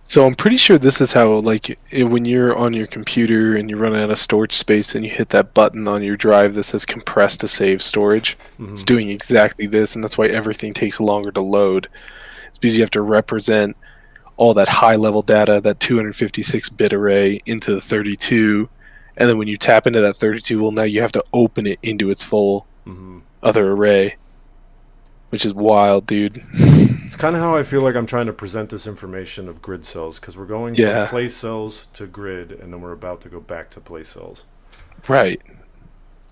Speaker 1: So I'm pretty sure this is how, like, when you're on your computer and you're running out of storage space and you hit that button on your drive that says compress to save storage, it's doing exactly this, and that's why everything takes longer to load. It's because you have to represent all that high-level data, that 256-bit array, into the 32, and then when you tap into that 32, well, now you have to open it into its full other array, which is wild, dude.
Speaker 2: It's kind of how I feel like I'm trying to present this information of grid cells, because we're going from place cells to grid, and then we're about to go back to place cells.
Speaker 1: Right.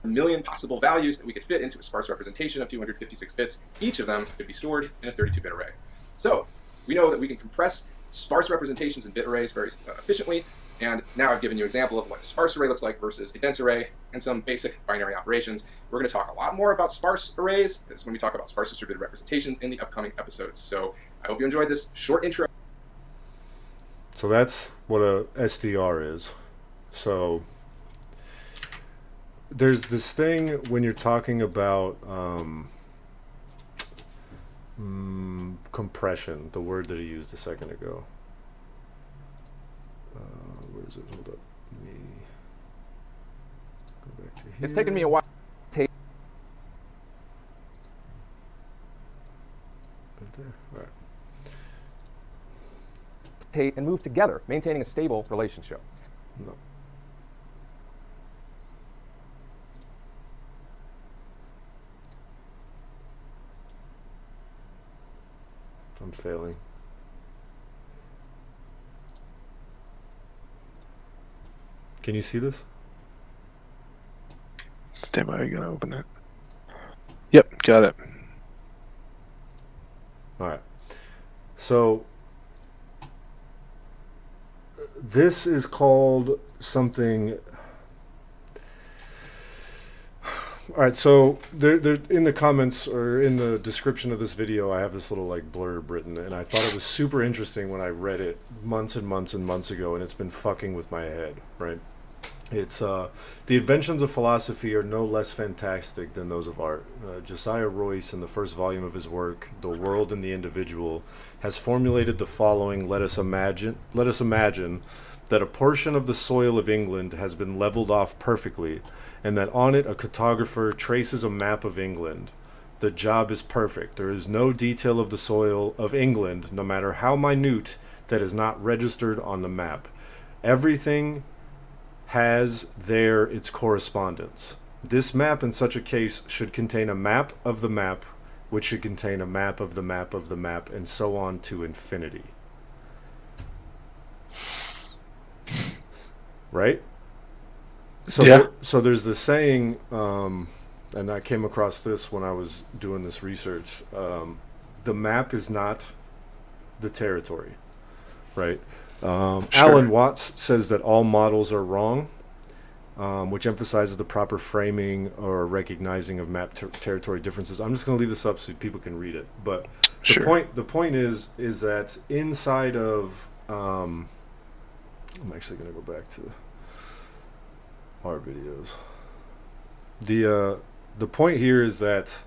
Speaker 4: a million possible values that we could fit into a sparse representation of 256 bits. Each of them could be stored in a 32-bit array. So we know that we can compress sparse representations in bit arrays very efficiently, and now I've given you an example of what a sparse array looks like versus a dense array and some basic binary operations. We're going to talk a lot more about sparse arrays when we talk about sparse distributed representations in the upcoming episodes. So I hope you enjoyed this short intro.
Speaker 2: So that's what a SDR is. So there's this thing when you're talking about compression, the word that he used a second ago. Where is it? Hold up. Let me go back to
Speaker 3: It's taken me a while to
Speaker 2: Right there. All right.
Speaker 3: take and move together, maintaining a stable relationship.
Speaker 2: No. I'm failing. Can you see this?
Speaker 1: Stand by, you're gonna open it. Yep, got it.
Speaker 2: All right. So this is called something. All right, so there in the comments or in the description of this video, I have this little like blurb written, and I thought it was super interesting when I read it months and months and months ago, and it's been fucking with my head, right? It's the inventions of philosophy are no less fantastic than those of art. Josiah Royce, in the first volume of his work, The World and the Individual, has formulated the following: let us imagine that a portion of the soil of England has been leveled off perfectly, and that on it a cartographer traces a map of England. The job is perfect. There is no detail of the soil of England, no matter how minute, that is not registered on the map. Everything has there its correspondence. This map in such a case should contain a map of the map, which should contain a map of the map of the map, and so on to infinity. Right? So,
Speaker 1: Yeah.
Speaker 2: so there's the saying, and I came across this when I was doing this research. The map is not the territory, right?
Speaker 1: Sure.
Speaker 2: Alan Watts says that all models are wrong, which emphasizes the proper framing or recognizing of map territory differences. I'm just going to leave this up so people can read it. But
Speaker 1: Sure.
Speaker 2: the point is that inside of I'm actually going to go back to our videos. The point here is that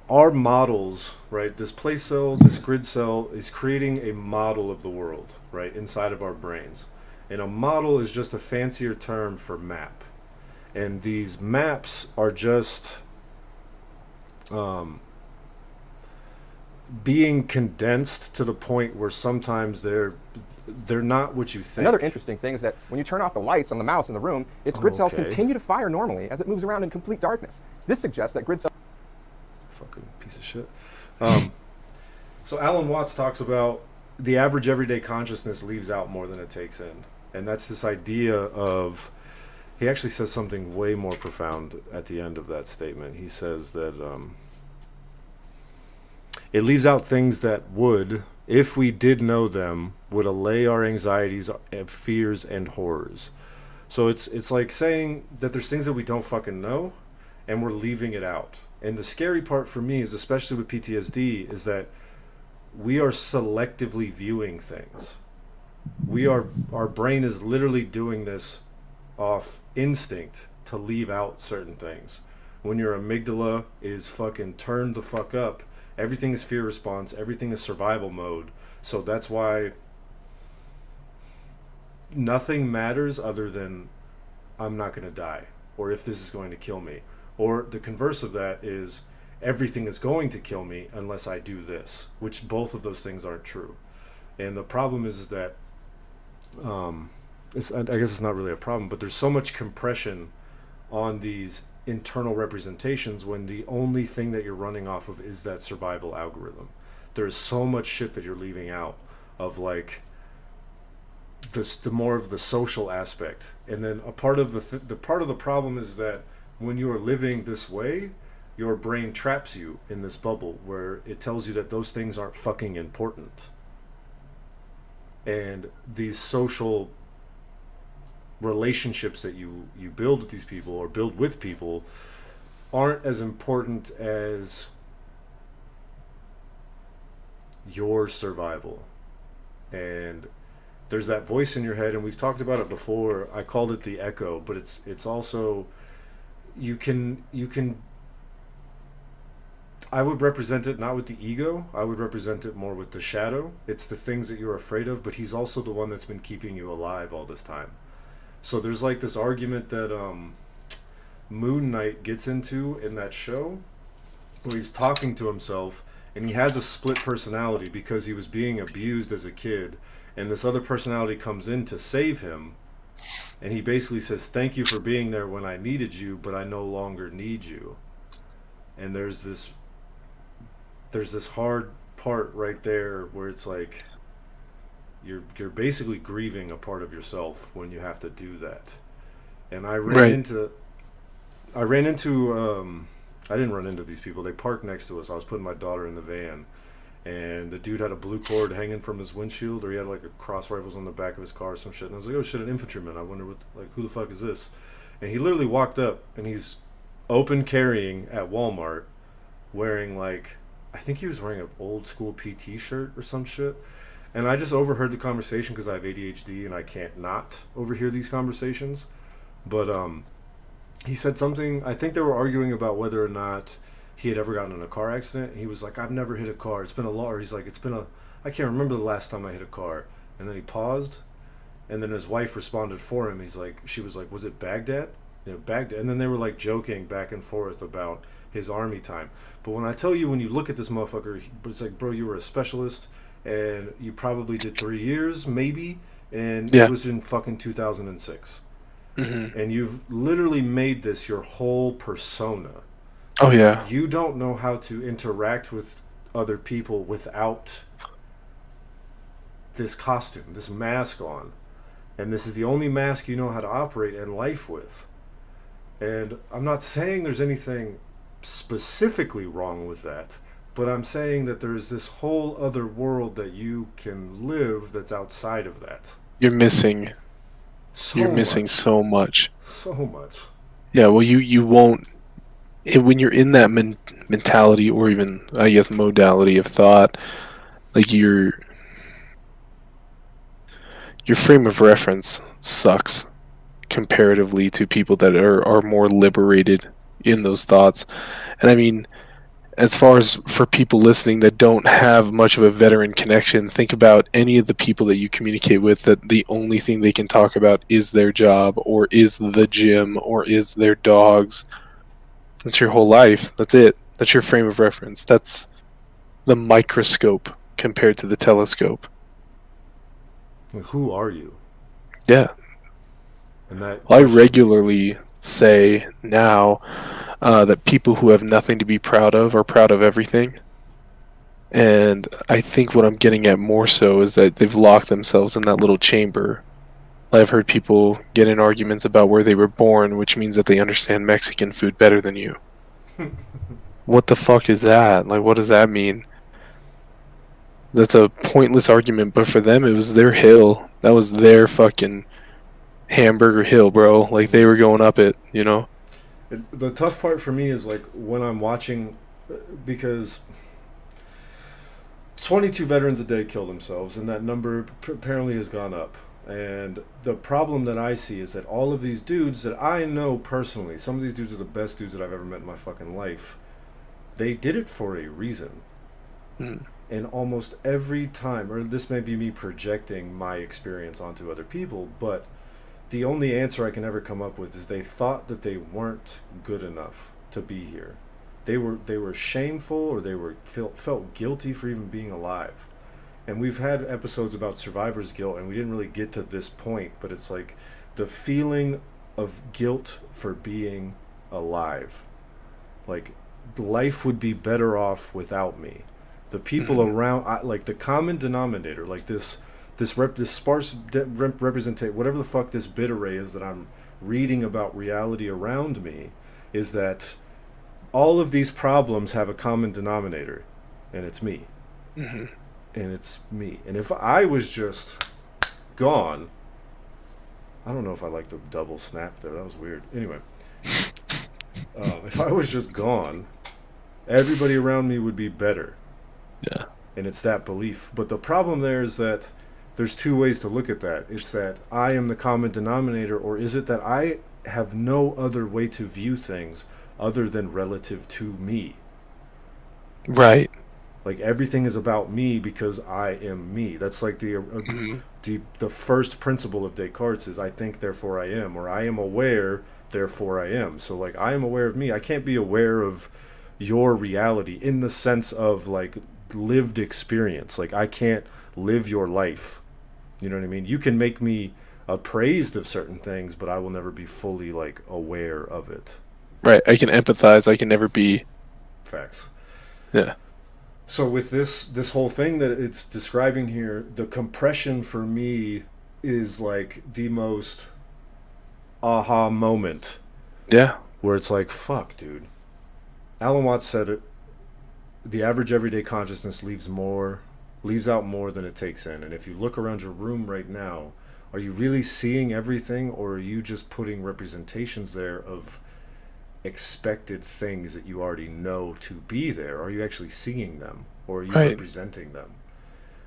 Speaker 2: our models, right? This place cell, this grid cell is creating a model of the world, right, inside of our brains. And a model is just a fancier term for map. And these maps are just being condensed to the point where sometimes they're not what you think.
Speaker 3: Another interesting thing is that when you turn off the lights on the mouse in the room, its grid cells
Speaker 2: Okay.
Speaker 3: continue to fire normally as it moves around in complete darkness. This suggests that grid cells
Speaker 2: Fucking piece of shit. So Alan Watts talks about the average everyday consciousness leaves out more than it takes in. And that's this idea of, he actually says something way more profound at the end of that statement. He says that it leaves out things that would, if we did know them, would allay our anxieties, fears, and horrors. So it's like saying that there's things that we don't fucking know, and we're leaving it out. And the scary part for me is, especially with PTSD, is that we are selectively viewing things. Our brain is literally doing this off instinct to leave out certain things. When your amygdala is fucking turned the fuck up, everything is fear response, everything is survival mode. So that's why nothing matters other than I'm not going to die, or if this is going to kill me. Or the converse of that is everything is going to kill me unless I do this, which both of those things aren't true. And the problem is that I guess it's not really a problem, but there's so much compression on these internal representations when the only thing that you're running off of is that survival algorithm. There's so much shit that you're leaving out of, like, the more of the social aspect. And then a part of the part of the problem is that when you are living this way, your brain traps you in this bubble where it tells you that those things aren't fucking important. And these social relationships that you build with these people or build with people aren't as important as your survival. And there's that voice in your head, and we've talked about it before. I called it the echo, but it's also, you can I would represent it not with the ego. I would represent it more with the shadow. It's the things that you're afraid of, but he's also the one that's been keeping you alive all this time. So there's like this argument that Moon Knight gets into in that show where he's talking to himself and he has a split personality because he was being abused as a kid, and this other personality comes in to save him, and he basically says, "Thank you for being there when I needed you, but I no longer need you." And there's this hard part right there where it's like you're basically grieving a part of yourself when you have to do that. And
Speaker 1: Right.
Speaker 2: I didn't run into these people. They parked next to us. I was putting my daughter in the van, and the dude had a blue cord hanging from his windshield, or he had like a cross rifles on the back of his car or some shit. And I was like, "Oh shit, an infantryman. I wonder who the fuck is this?" And he literally walked up, and he's open carrying at Walmart, wearing like, I think he was wearing an old school PT shirt or some shit. And I just overheard the conversation because I have ADHD and I can't not overhear these conversations. But he said something. I think they were arguing about whether or not he had ever gotten in a car accident. He was like, "I've never hit a car. It's been a lot." Or he's like, I can't remember the last time I hit a car." And then he paused, and then his wife responded for him. She was like, "Was it Baghdad?" Baghdad. And then they were like joking back and forth about his army time. But when I tell you, when you look at this motherfucker, it's like, bro, you were a specialist, and you probably did 3 years, maybe, and it
Speaker 1: Yeah.
Speaker 2: was in fucking 2006.
Speaker 1: Hmm.
Speaker 2: And you've literally made this your whole persona.
Speaker 1: Oh yeah.
Speaker 2: You don't know how to interact with other people without this costume, this mask on. And this is the only mask you know how to operate in life with. And I'm not saying there's anything specifically wrong with that, but I'm saying that there's this whole other world that you can live that's outside of that.
Speaker 1: You're missing. You're
Speaker 2: So
Speaker 1: missing
Speaker 2: much.
Speaker 1: so much.
Speaker 2: So much.
Speaker 1: Yeah. Well, you won't. When you're in that mentality, or even I guess modality of thought, like your frame of reference sucks comparatively to people that are more liberated in those thoughts. And I mean, as far as for people listening that don't have much of a veteran connection, think about any of the people that you communicate with that the only thing they can talk about is their job, or is the gym, or is their dogs. That's your whole life. That's it. That's your frame of reference. That's the microscope compared to the telescope.
Speaker 2: Like, who are you?
Speaker 1: Yeah.
Speaker 2: And that
Speaker 1: I
Speaker 2: question.
Speaker 1: regularly say now that people who have nothing to be proud of are proud of everything. And I think what I'm getting at more so is that they've locked themselves in that little chamber. I've heard people get in arguments about where they were born, which means that they understand Mexican food better than you. What the fuck is that? Like, what does that mean? That's a pointless argument, but for them, it was their hill. That was their fucking hamburger hill, bro. Like, they were going up it, you know?
Speaker 2: The tough part for me is like when I'm watching, because 22 veterans a day kill themselves, and that number apparently has gone up. And the problem that I see is that all of these dudes that I know personally, some of these dudes are the best dudes that I've ever met in my fucking life, they did it for a reason.
Speaker 1: Mm.
Speaker 2: And almost every time, or this may be me projecting my experience onto other people, but the only answer I can ever come up with is they thought that they weren't good enough to be here. They were shameful, or they were felt guilty for even being alive. And we've had episodes about survivor's guilt, and we didn't really get to this point, but it's like the feeling of guilt for being alive. Like, life would be better off without me. The people
Speaker 1: Mhm.
Speaker 2: around, like the common denominator, like this sparse representate whatever the fuck this bit array is that I'm reading about reality around me, is that all of these problems have a common denominator, and it's me.
Speaker 1: Mhm.
Speaker 2: And it's me. And if I was just gone, I don't know if I like the double snap there. That was weird. Anyway, if I was just gone, everybody around me would be better.
Speaker 1: Yeah.
Speaker 2: And it's that belief. But the problem there is that there's two ways to look at that. It's that I am the common denominator, or is it that I have no other way to view things other than relative to me?
Speaker 1: Right.
Speaker 2: Like everything is about me because I am me. That's like
Speaker 1: Mhm.
Speaker 2: the first principle of Descartes is I think therefore I am, or I am aware therefore I am. So like I am aware of me. I can't be aware of your reality in the sense of like lived experience. Like I can't live your life. You know what I mean? You can make me appraised of certain things, but I will never be fully like aware of it.
Speaker 1: Right. I can empathize. I can never be.
Speaker 2: Facts.
Speaker 1: Yeah.
Speaker 2: So with this whole thing that it's describing here, the compression for me is like the most aha moment
Speaker 1: Yeah.
Speaker 2: where it's like, fuck, dude. Alan Watts said it. The average everyday consciousness leaves out more than it takes in. And if you look around your room right now, are you really seeing everything, or are you just putting representations there of expected things that you already know to be there? Are you actually seeing them, or are you
Speaker 1: Right.
Speaker 2: representing them?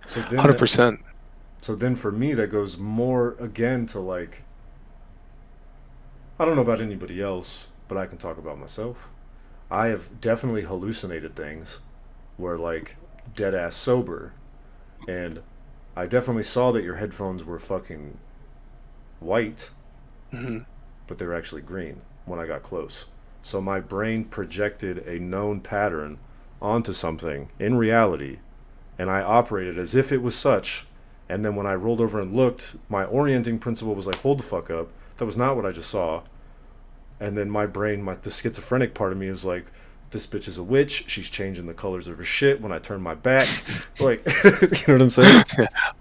Speaker 2: So then,
Speaker 1: 100%.
Speaker 2: so then for me, that goes more again to like, I don't know about anybody else, but I can talk about myself. I have definitely hallucinated things where like dead ass sober, and I definitely saw that your headphones were fucking white,
Speaker 1: Hmm.
Speaker 2: but they were actually green when I got close. So my brain projected a known pattern onto something in reality, and I operated as if it was such. And then when I rolled over and looked, my orienting principle was like, hold the fuck up. That was not what I just saw. And then my brain, the schizophrenic part of me is like, this bitch is a witch. She's changing the colors of her shit when I turn my back. Like, you know what I'm saying?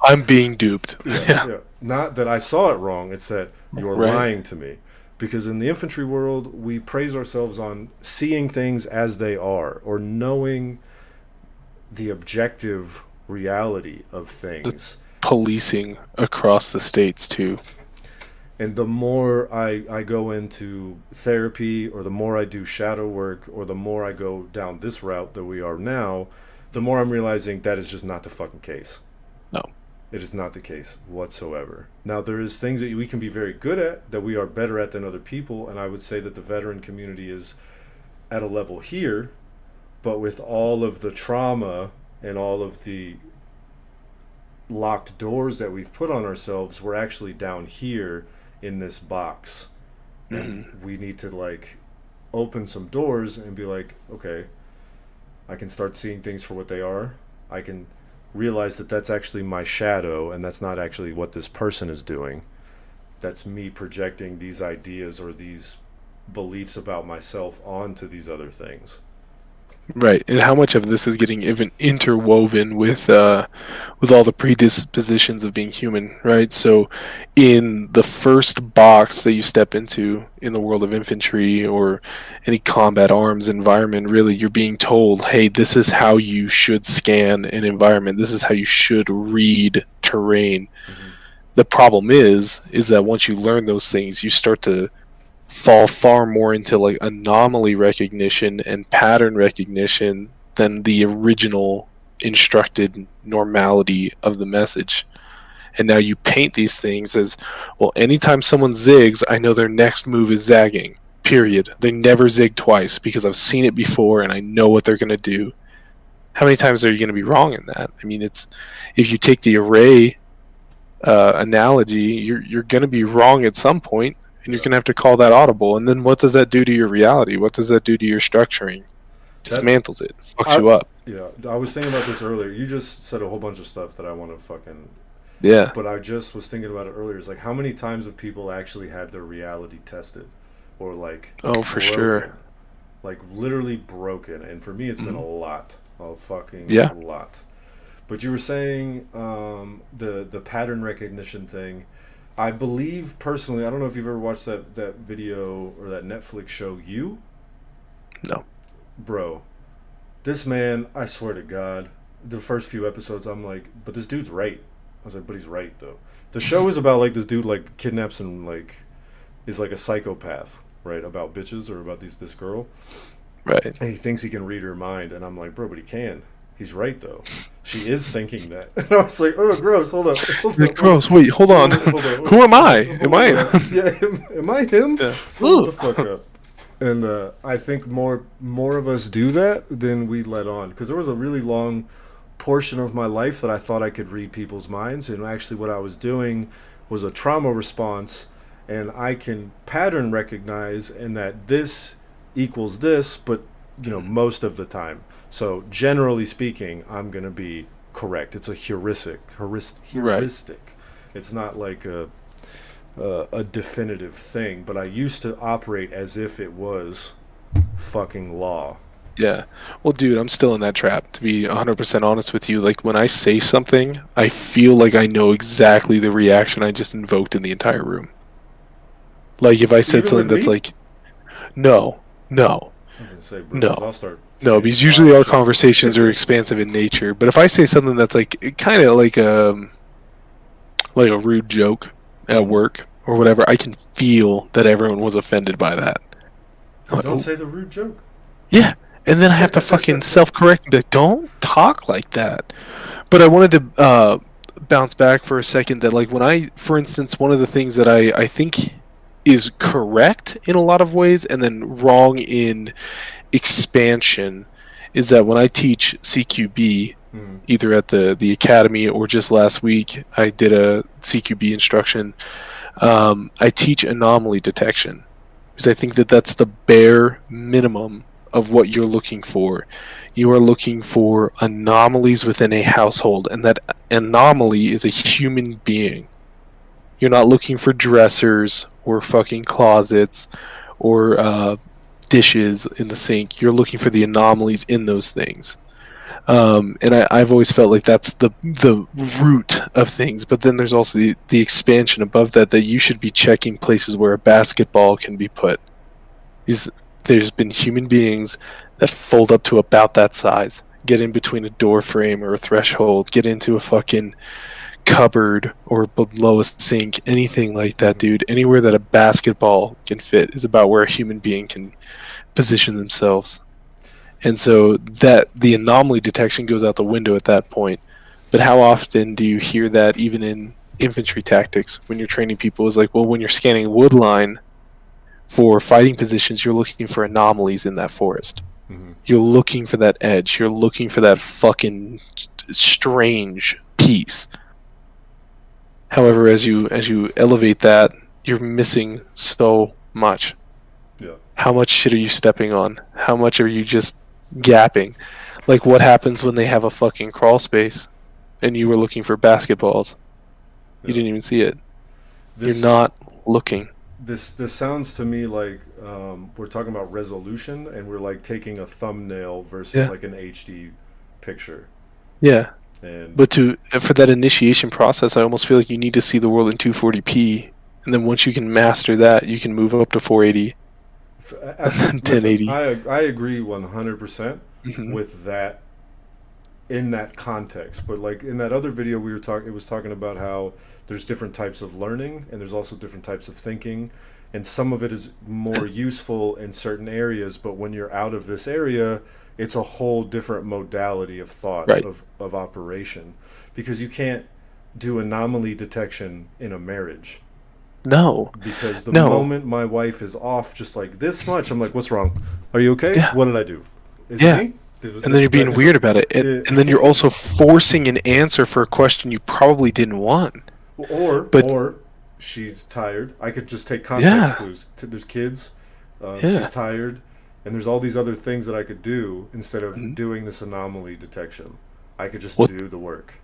Speaker 1: I'm being duped. Yeah.
Speaker 2: Yeah. Not that I saw it wrong. It's that you're
Speaker 1: Right.
Speaker 2: lying to me. Because in the infantry world, we praise ourselves on seeing things as they are, or knowing the objective reality of things.
Speaker 1: Policing across the states too.
Speaker 2: And the more I go into therapy, or the more I do shadow work, or the more I go down this route that we are now, the more I'm realizing that is just not the fucking case.
Speaker 1: No.
Speaker 2: It is not the case whatsoever. Now, there is things that we can be very good at, that we are better at than other people, and I would say that the veteran community is at a level here, but with all of the trauma and all of the locked doors that we've put on ourselves, we're actually down here in this box. And we need to like open some doors and be like, okay, I can start seeing things for what they are. I can realize that that's actually my shadow, and that's not actually what this person is doing. That's me projecting these ideas or these beliefs about myself onto these other things.
Speaker 1: Right. And how much of this is getting even interwoven with all the predispositions of being human, right? So in the first box that you step into in the world of infantry or any combat arms environment, really you're being told, hey, this is how you should scan an environment. This is how you should read terrain.
Speaker 2: Mm-hmm.
Speaker 1: The problem is that once you learn those things, you start to fall far more into like anomaly recognition and pattern recognition than the original instructed normality of the message. And now you paint these things as, well, anytime someone zigs, I know their next move is zagging. Period. They never zig twice because I've seen it before and I know what they're going to do. How many times are you going to be wrong in that? I mean, it's if you take the array analogy, you're going to be wrong at some point, and you're going to have to call that audible. And then what does that do to your reality? What does that do to your structuring? Dismantles it, fucks you up.
Speaker 2: Yeah, I was thinking about this earlier. You just said a whole bunch of stuff that I want to fucking...
Speaker 1: Yeah.
Speaker 2: But I just was thinking about it earlier. It's like, how many times have people actually had their reality tested? Or like...
Speaker 1: Oh, for
Speaker 2: broken?
Speaker 1: sure.
Speaker 2: Like, literally broken. And for me, it's been a lot. A fucking
Speaker 1: Yeah.
Speaker 2: lot. But you were saying the pattern recognition thing. I believe, personally, I don't know if you've ever watched that video or that Netflix show, You?
Speaker 1: No.
Speaker 2: Bro, this man, I swear to God, the first few episodes, I'm like, but this dude's right. I was like, but he's right, though. The show is about, like, this dude, like, kidnaps and, like, is, like, a psychopath, right, about bitches or about this girl.
Speaker 1: Right.
Speaker 2: And he thinks he can read her mind, and I'm like, bro, but he can. He's right, though. She is thinking that. And I was like, oh, gross, hold up.
Speaker 1: Gross, wait, hold on. Who am I? Am I?
Speaker 2: Yeah, am I him?
Speaker 1: Yeah.
Speaker 2: Hold the fuck up. And I think more of us do that than we let on. Because there was a really long portion of my life that I thought I could read people's minds, and actually what I was doing was a trauma response, and I can pattern recognize, and that this equals this, but most of the time. So generally speaking, I'm gonna be correct. It's a heuristic. It's not like a definitive thing, but I used to operate as if it was fucking law.
Speaker 1: Yeah. Well, dude, I'm still in that trap, to be 100% honest with you. Like, when I say something, I feel like I know exactly the reaction I just invoked in the entire room. Like, if I said
Speaker 2: Even
Speaker 1: something
Speaker 2: with
Speaker 1: that's
Speaker 2: me?
Speaker 1: like, no, no,
Speaker 2: I was gonna say, bro, 'cause
Speaker 1: no,
Speaker 2: I'll start
Speaker 1: no,
Speaker 2: saying
Speaker 1: because usually our
Speaker 2: shit.
Speaker 1: conversations are expansive in nature. But if I say something that's like, kind of like a rude joke at work or whatever, I can feel that everyone was offended by that. I'm like,
Speaker 2: Don't
Speaker 1: oh,
Speaker 2: say the rude joke.
Speaker 1: yeah. And then I have to fucking self-correct and be like, don't talk like that. But I wanted to bounce back for a second that, like, when I, for instance, one of the things that I think is correct in a lot of ways and then wrong in expansion is that when I teach CQB, either at the academy or just last week, I did a CQB instruction. I teach anomaly detection because I think that that's the bare minimum of what you're looking for. You are looking for anomalies within a household, and that anomaly is a human being. You're not looking for dressers or fucking closets or dishes in the sink. You're looking for the anomalies in those things. And I've always felt like that's the root of things. But then there's also the expansion above that, that you should be checking places where a basketball can be put. There's been human beings that fold up to about that size, get in between a door frame or a threshold, get into a fucking cupboard or below a sink, anything like that, dude. Anywhere that a basketball can fit is about where a human being can position themselves. And so that the anomaly detection goes out the window at that point. But how often do you hear that even in infantry tactics when you're training people? Is like, well, when you're scanning wood line for fighting positions, you're looking for anomalies in that forest.
Speaker 2: Mm-hmm.
Speaker 1: You're looking for that edge. You're looking for that fucking strange piece. However, as you elevate that, you're missing so much.
Speaker 2: Yeah.
Speaker 1: How much shit are you stepping on? How much are you just gapping? Like, what happens when they have a fucking crawl space and you were looking for basketballs? You didn't even see it. You're not looking.
Speaker 2: This sounds to me like we're talking about resolution, and we're like taking a thumbnail versus like an HD picture.
Speaker 1: Yeah.
Speaker 2: And
Speaker 1: But for that initiation process, I almost feel like you need to see the world in 240p, and then once you can master that, you can move up to 480.
Speaker 2: Listen,
Speaker 1: 1080.
Speaker 2: I agree 100%
Speaker 1: Mhm.
Speaker 2: with that in that context. But like in that other video we were talking, it was talking about how there's different types of learning and there's also different types of thinking, and some of it is more useful in certain areas, but when you're out of this area, it's a whole different modality of thought,
Speaker 1: Right.
Speaker 2: of operation, because you can't do anomaly detection in a marriage.
Speaker 1: No.
Speaker 2: Because the
Speaker 1: No.
Speaker 2: moment my wife is off just like this much, I'm like, what's wrong? Are you okay?
Speaker 1: Yeah.
Speaker 2: What did I do? Is
Speaker 1: Yeah.
Speaker 2: it me?
Speaker 1: And then you're being weird about it. And then you're also forcing an answer for a question you probably didn't want.
Speaker 2: Or she's tired. I could just take context clues. There's kids. She's tired. And there's all these other things that I could do instead of doing this anomaly detection. I could just do the work.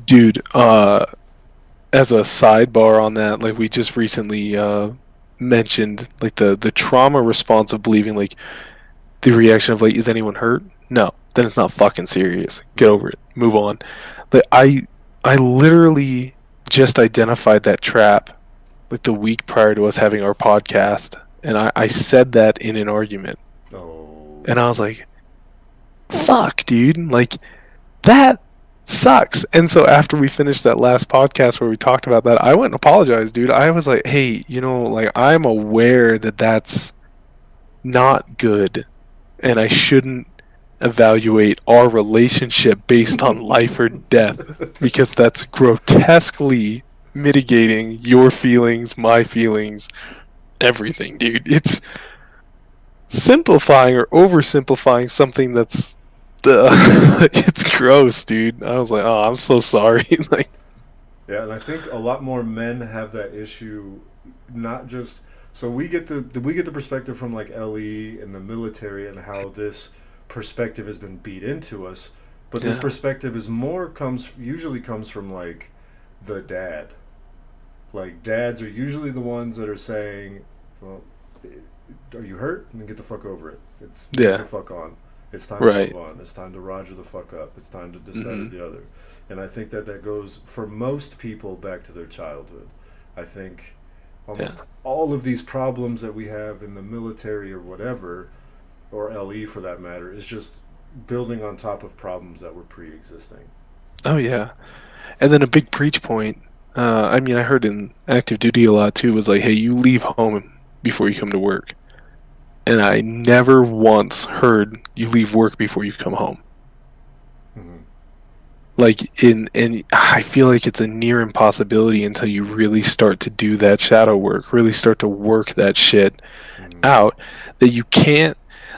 Speaker 1: Dude, as a sidebar on that, like, we just recently mentioned, like, the trauma response of believing, like, the reaction of, like, is anyone hurt? No. Then it's not fucking serious. Get over it. Move on. Like, I literally just identified that trap, like, the week prior to us having our podcast, and I said that in an argument.
Speaker 2: Oh.
Speaker 1: And I was like, fuck, dude. Like, that sucks. And so after we finished that last podcast where we talked about that, I went and apologized, dude. I was like, hey, like, I'm aware that that's not good, and I shouldn't evaluate our relationship based on life or death, because that's grotesquely mitigating your feelings, my feelings, everything, dude. It's simplifying or oversimplifying something that's it's gross, dude. I was like, oh, I'm so sorry. Like,
Speaker 2: Yeah, and I think a lot more men have that issue, not just so we get the perspective from like LE and the military and how this perspective has been beat into us, but this
Speaker 1: yeah,
Speaker 2: perspective is more comes usually comes from like the dad. Like dads are usually the ones that are saying, "Well, are you hurt? Then get the fuck over it. It's move the
Speaker 1: yeah,
Speaker 2: fuck on. It's time to
Speaker 1: right.
Speaker 2: move on. It's time to Roger the fuck up. It's time to this, that, or
Speaker 1: Hmm.
Speaker 2: the other." And I think that that goes for most people back to their childhood. I think
Speaker 1: Yeah.
Speaker 2: almost all of these problems that we have in the military or whatever, or LE for that matter, is just building on top of problems that were pre-existing.
Speaker 1: Oh yeah. And then a big preach point. I mean, I heard in active duty a lot too. Was like, hey, you leave home before you come to work. And I never once heard you leave work before you come home.
Speaker 2: Mm-hmm.
Speaker 1: Like and I feel like it's a near impossibility until you really start to do that shadow work, really start to work that shit
Speaker 2: Mm-hmm.
Speaker 1: out, that you can't,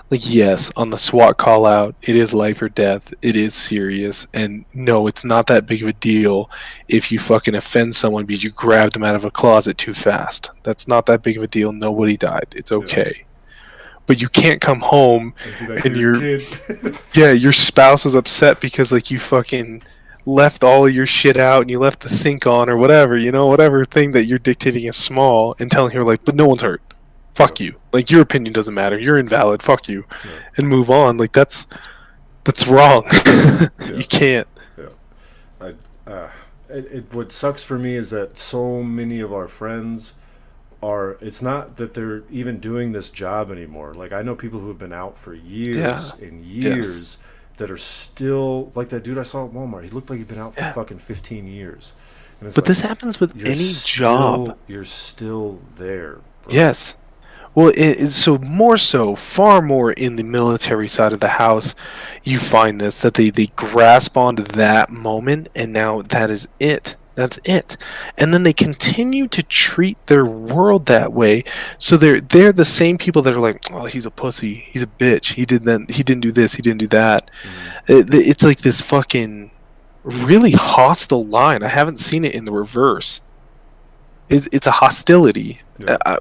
Speaker 1: like, yes, on the SWAT call out, it is life or death, it is serious, and no, it's not that big of a deal if you fucking offend someone because you grabbed them out of a closet too fast. That's not that big of a deal. Nobody died. It's
Speaker 2: Yeah.
Speaker 1: okay. But you can't come home
Speaker 2: And do that to
Speaker 1: and
Speaker 2: your
Speaker 1: your
Speaker 2: kid.
Speaker 1: yeah, your spouse is upset because like you fucking left all of your shit out and you left the sink on or whatever, whatever thing that you're dictating is small and telling her like, but no one's hurt.
Speaker 2: Yeah.
Speaker 1: Fuck you. Like your opinion doesn't matter. You're invalid. Fuck you.
Speaker 2: Yeah.
Speaker 1: And move on. Like that's wrong.
Speaker 2: Yeah.
Speaker 1: You can't.
Speaker 2: Yeah. What sucks for me is that so many of our friends are. It's not that they're even doing this job anymore. Like I know people who have been out for
Speaker 1: Yeah.
Speaker 2: years and
Speaker 1: Yes.
Speaker 2: years that are still like that dude I saw at Walmart. He looked like he'd been out for
Speaker 1: Yeah.
Speaker 2: fucking 15 years, and it's
Speaker 1: But
Speaker 2: like
Speaker 1: this happens with any job.
Speaker 2: you're still there, bro.
Speaker 1: Yes. Well, so more so, far more in the military side of the house, you find this that they grasp onto that moment, and now that is it. That's it, and then they continue to treat their world that way. So they're the same people that are like, oh, he's a pussy, he's a bitch, he did that, he didn't do this, he didn't do that.
Speaker 2: Mm-hmm.
Speaker 1: It's like this fucking really hostile line. I haven't seen it in the reverse. It's a hostility.
Speaker 2: Yeah.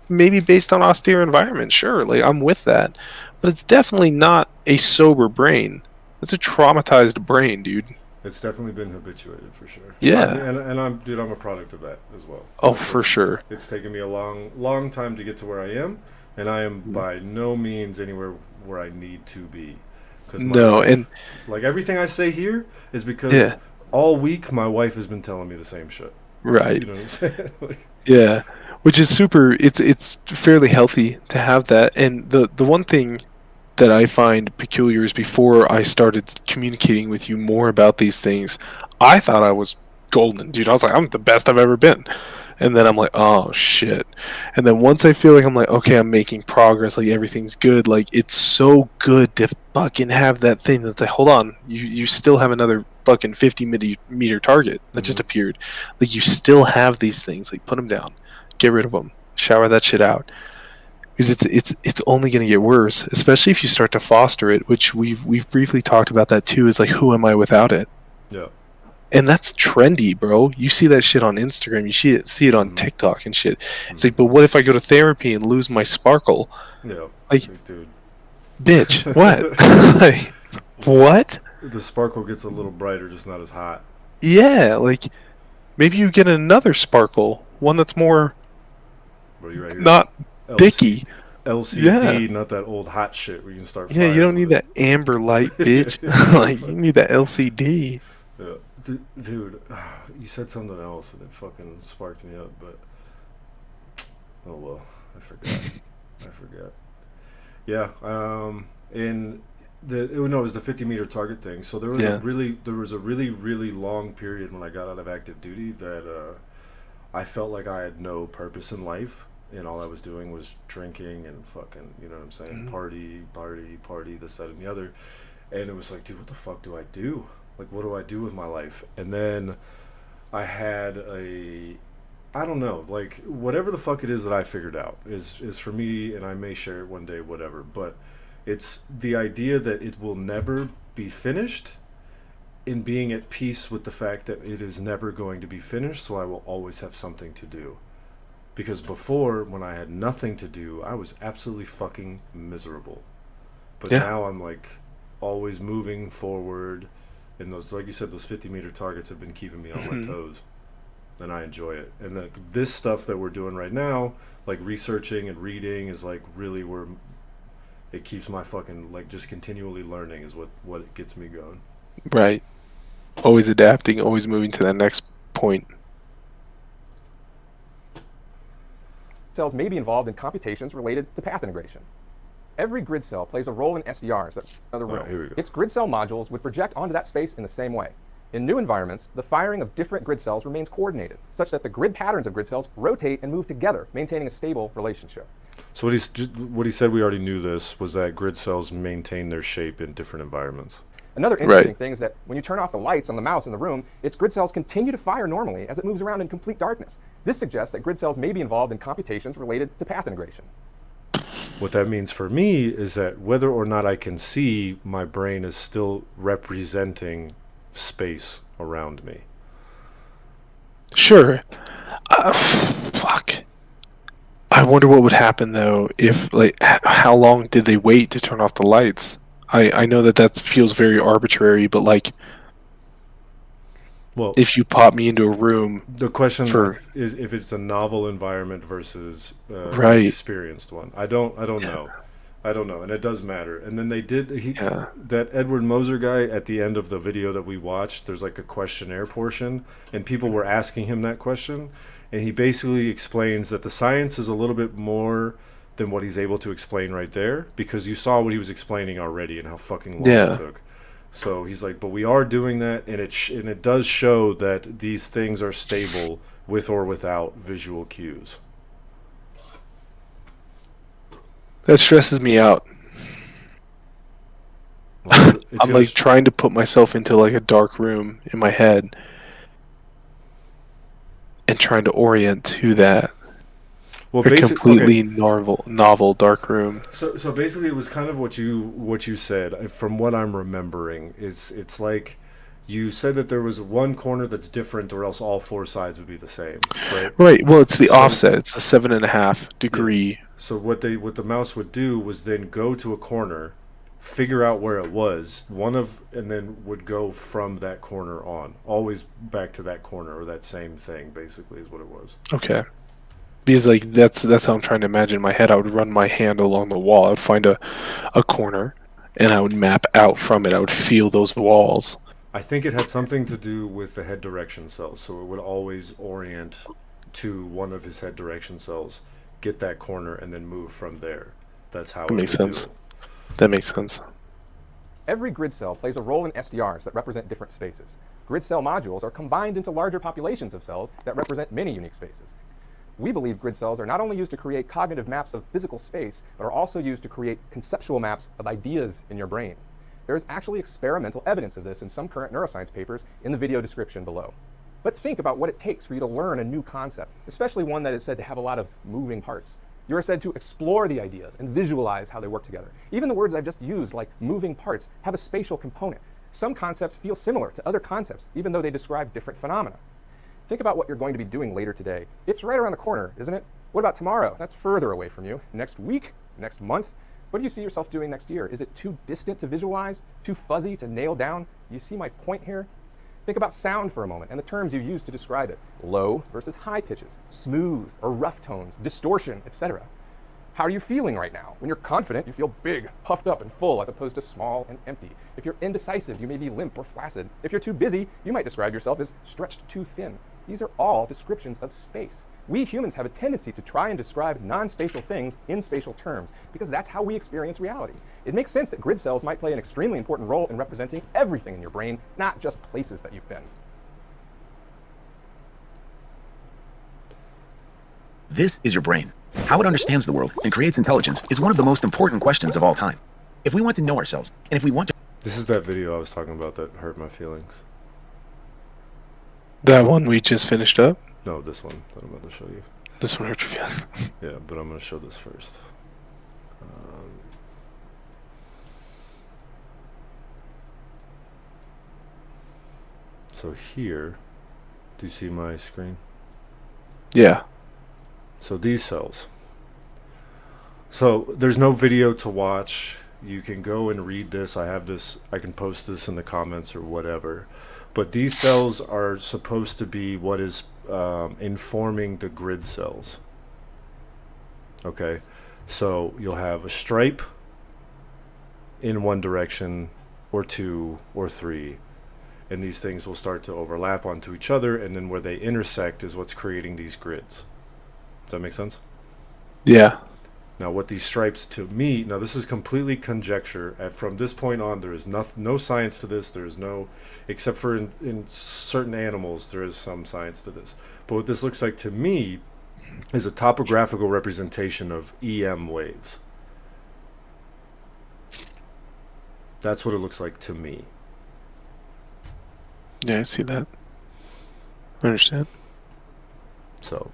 Speaker 1: Maybe based on austere environment, sure, like I'm with that, but it's definitely not a sober brain. It's a traumatized brain, dude.
Speaker 2: It's definitely been habituated for sure. I mean,
Speaker 1: Yeah.
Speaker 2: and I'm dude, I'm a product of that as well.
Speaker 1: Oh, for sure.
Speaker 2: It's taken me a long time to get to where I am, and I am by no means anywhere where I need to be. Because my
Speaker 1: No,
Speaker 2: wife,
Speaker 1: and
Speaker 2: like everything I say here is because
Speaker 1: yeah,
Speaker 2: all week my wife has been telling me the same shit.
Speaker 1: right.
Speaker 2: You know what I'm saying? Like,
Speaker 1: Yeah, which is super. It's fairly healthy to have that. And the one thing that I find peculiar is before I started communicating with you more about these things, I thought I was golden, dude. I was like, I'm the best I've ever been. And then I'm like, oh shit. And then once I feel like I'm like, okay, I'm making progress, like everything's good, like it's so good to fucking have that thing that's like, hold on, you still have another fucking 50 meter target that just
Speaker 2: mhm.
Speaker 1: appeared. Like you still have these things, like put them down, get rid of them, shower that shit out. Because it's only going to get worse, especially if you start to foster it, which we've briefly talked about that too. Is like, who am I without it?
Speaker 2: Yeah.
Speaker 1: And that's trendy, bro. You see that shit on Instagram. You see it on
Speaker 2: Mhm.
Speaker 1: TikTok and shit. It's
Speaker 2: Mhm.
Speaker 1: like, but what if I go to therapy and lose my sparkle?
Speaker 2: Yeah.
Speaker 1: Like,
Speaker 2: Dude.
Speaker 1: bitch, what? Like, what?
Speaker 2: The sparkle gets a little brighter, just not as hot.
Speaker 1: Yeah, like maybe you get another sparkle, one that's more
Speaker 2: Bro, you right here.
Speaker 1: not
Speaker 2: LC,
Speaker 1: dicky. Yeah,
Speaker 2: LCD, not that old hot shit where you can start
Speaker 1: yeah. You don't
Speaker 2: firing
Speaker 1: need
Speaker 2: with
Speaker 1: that amber light, bitch.
Speaker 2: it.
Speaker 1: Like you need that LCD.
Speaker 2: Yeah. Dude, you said something else and it fucking sparked me up, but oh well, I forgot. I forgot. Yeah, and no, it was the 50-meter target thing. So
Speaker 1: Yeah.
Speaker 2: there was a really long period when I got out of active duty that I felt like I had no purpose in life, and all I was doing was drinking and fucking, you know what I'm saying,
Speaker 1: Mhm.
Speaker 2: party, this, that, and the other. And it was like, dude, what the fuck do I do? Like, what do I do with my life? And then I had I don't know, like whatever the fuck it is that I figured out is for me, and I may share it one day, whatever. But it's the idea that it will never be finished, in being at peace with the fact that it is never going to be finished, so I will always have something to do. Because before, when I had nothing to do, I was absolutely fucking miserable. But
Speaker 1: Yeah.
Speaker 2: now I'm like always moving forward, and those, like you said, those 50-meter targets have been keeping me on my toes, and I enjoy it. And this stuff that we're doing right now, like researching and reading, is like really where it keeps my fucking, like, just continually learning is what it gets me going.
Speaker 1: Right. Always adapting, always moving to that next point.
Speaker 3: Cells may be involved in computations related to path integration. Every grid cell plays a role in SDRs. That's another room.
Speaker 2: Here we go.
Speaker 3: Its grid cell modules would project onto that space in the same way. In new environments, the firing of different grid cells remains coordinated, such that the grid patterns of grid cells rotate and move together, maintaining a stable relationship.
Speaker 2: So what he said, we already knew this, was that grid cells maintain their shape in different environments.
Speaker 3: Another interesting thing is that when you turn off the lights on the mouse in the room, its grid cells continue to fire normally as it moves around in complete darkness. This suggests that grid cells may be involved in computations related to path integration.
Speaker 2: What that means for me is that whether or not I can see, my brain is still representing space around me.
Speaker 1: Sure. Fuck. I wonder what would happen though if, like, how long did they wait to turn off the lights? I know that feels very arbitrary, but like,
Speaker 2: Well,
Speaker 1: if you pop me into a room,
Speaker 2: the question is if it's a novel environment versus an
Speaker 1: Right.
Speaker 2: experienced one. I don't know. I don't know, and it does matter. And then they did that Edward Moser guy at the end of the video that we watched. There's like a questionnaire portion, and people were asking him that question, and he basically explains that the science is a little bit more than what he's able to explain right there, because you saw what he was explaining already and how fucking long it took. So he's like, but we are doing that, and it does show that these things are stable with or without visual cues.
Speaker 1: that stresses me out. I'm like trying to put myself into like a dark room in my head and trying to orient to that.
Speaker 2: Well,
Speaker 1: A completely novel dark room.
Speaker 2: So basically, it was kind of what you said. From what I'm remembering, it's like you said that there was one corner that's different, or else all four sides would be the same, right?
Speaker 1: Right. Well, it's the offset. It's a 7.5 degree.
Speaker 2: So what the mouse would do was then go to a corner, figure out where it was, and then would go from that corner on, always back to that corner, or that same thing. Basically, is what it was.
Speaker 1: Okay. Because like that's how I'm trying to imagine in my head. I would run my hand along the wall. I would find a corner, and I would map out from it. I would feel those walls.
Speaker 2: I think it had something to do with the head direction cells. So it would always orient to one of his head direction cells, get that corner, and then move from there. That's how
Speaker 1: That
Speaker 2: it
Speaker 1: makes
Speaker 2: would
Speaker 1: sense.
Speaker 2: do it.
Speaker 1: That makes sense.
Speaker 3: Every grid cell plays a role in SDRs that represent different spaces. Grid cell modules are combined into larger populations of cells that represent many unique spaces. We believe grid cells are not only used to create cognitive maps of physical space, but are also used to create conceptual maps of ideas in your brain. There is actually experimental evidence of this in some current neuroscience papers in the video description below. But think about what it takes for you to learn a new concept, especially one that is said to have a lot of moving parts. You are said to explore the ideas and visualize how they work together. Even the words I've just used, like moving parts, have a spatial component. Some concepts feel similar to other concepts, even though they describe different phenomena. Think about what you're going to be doing later today. It's right around the corner, isn't it? What about tomorrow? That's further away from you. Next week? Next month? What do you see yourself doing next year? Is it too distant to visualize? Too fuzzy to nail down? You see my point here? Think about sound for a moment and the terms you use to describe it. Low versus high pitches, smooth or rough tones, distortion, etc. How are you feeling right now? When you're confident, you feel big, puffed up and full, as opposed to small and empty. If you're indecisive, you may be limp or flaccid. If you're too busy, you might describe yourself as stretched too thin. These are all descriptions of space. We humans have a tendency to try and describe non-spatial things in spatial terms, because that's how we experience reality. It makes sense that grid cells might play an extremely important role in representing everything in your brain, not just places that you've been.
Speaker 5: This is your brain. How it understands the world and creates intelligence is one of the most important questions of all time. If we want to know ourselves, and if we want to...
Speaker 2: This is that video I was talking about that hurt my feelings.
Speaker 1: That one we just finished up?
Speaker 2: No, this one that I'm about to show you.
Speaker 1: This one hurt your feelings.
Speaker 2: Yeah, but I'm going to show this first. So here, do you see my screen?
Speaker 1: Yeah.
Speaker 2: So these cells. So there's no video to watch. You can go and read this. I have this. I can post this in the comments or whatever. But these cells are supposed to be what is informing the grid cells. Okay, so you'll have a stripe in one direction, or two, or three, and these things will start to overlap onto each other, and then where they intersect is what's creating these grids. Does that make sense?
Speaker 1: Yeah.
Speaker 2: Now, what these stripes to me, now this is completely conjecture. From this point on, there is no science to this. There is no, except for in certain animals, there is some science to this. But what this looks like to me is a topographical representation of EM waves. That's what it looks like to me.
Speaker 1: Yeah, I see that. I understand.
Speaker 2: So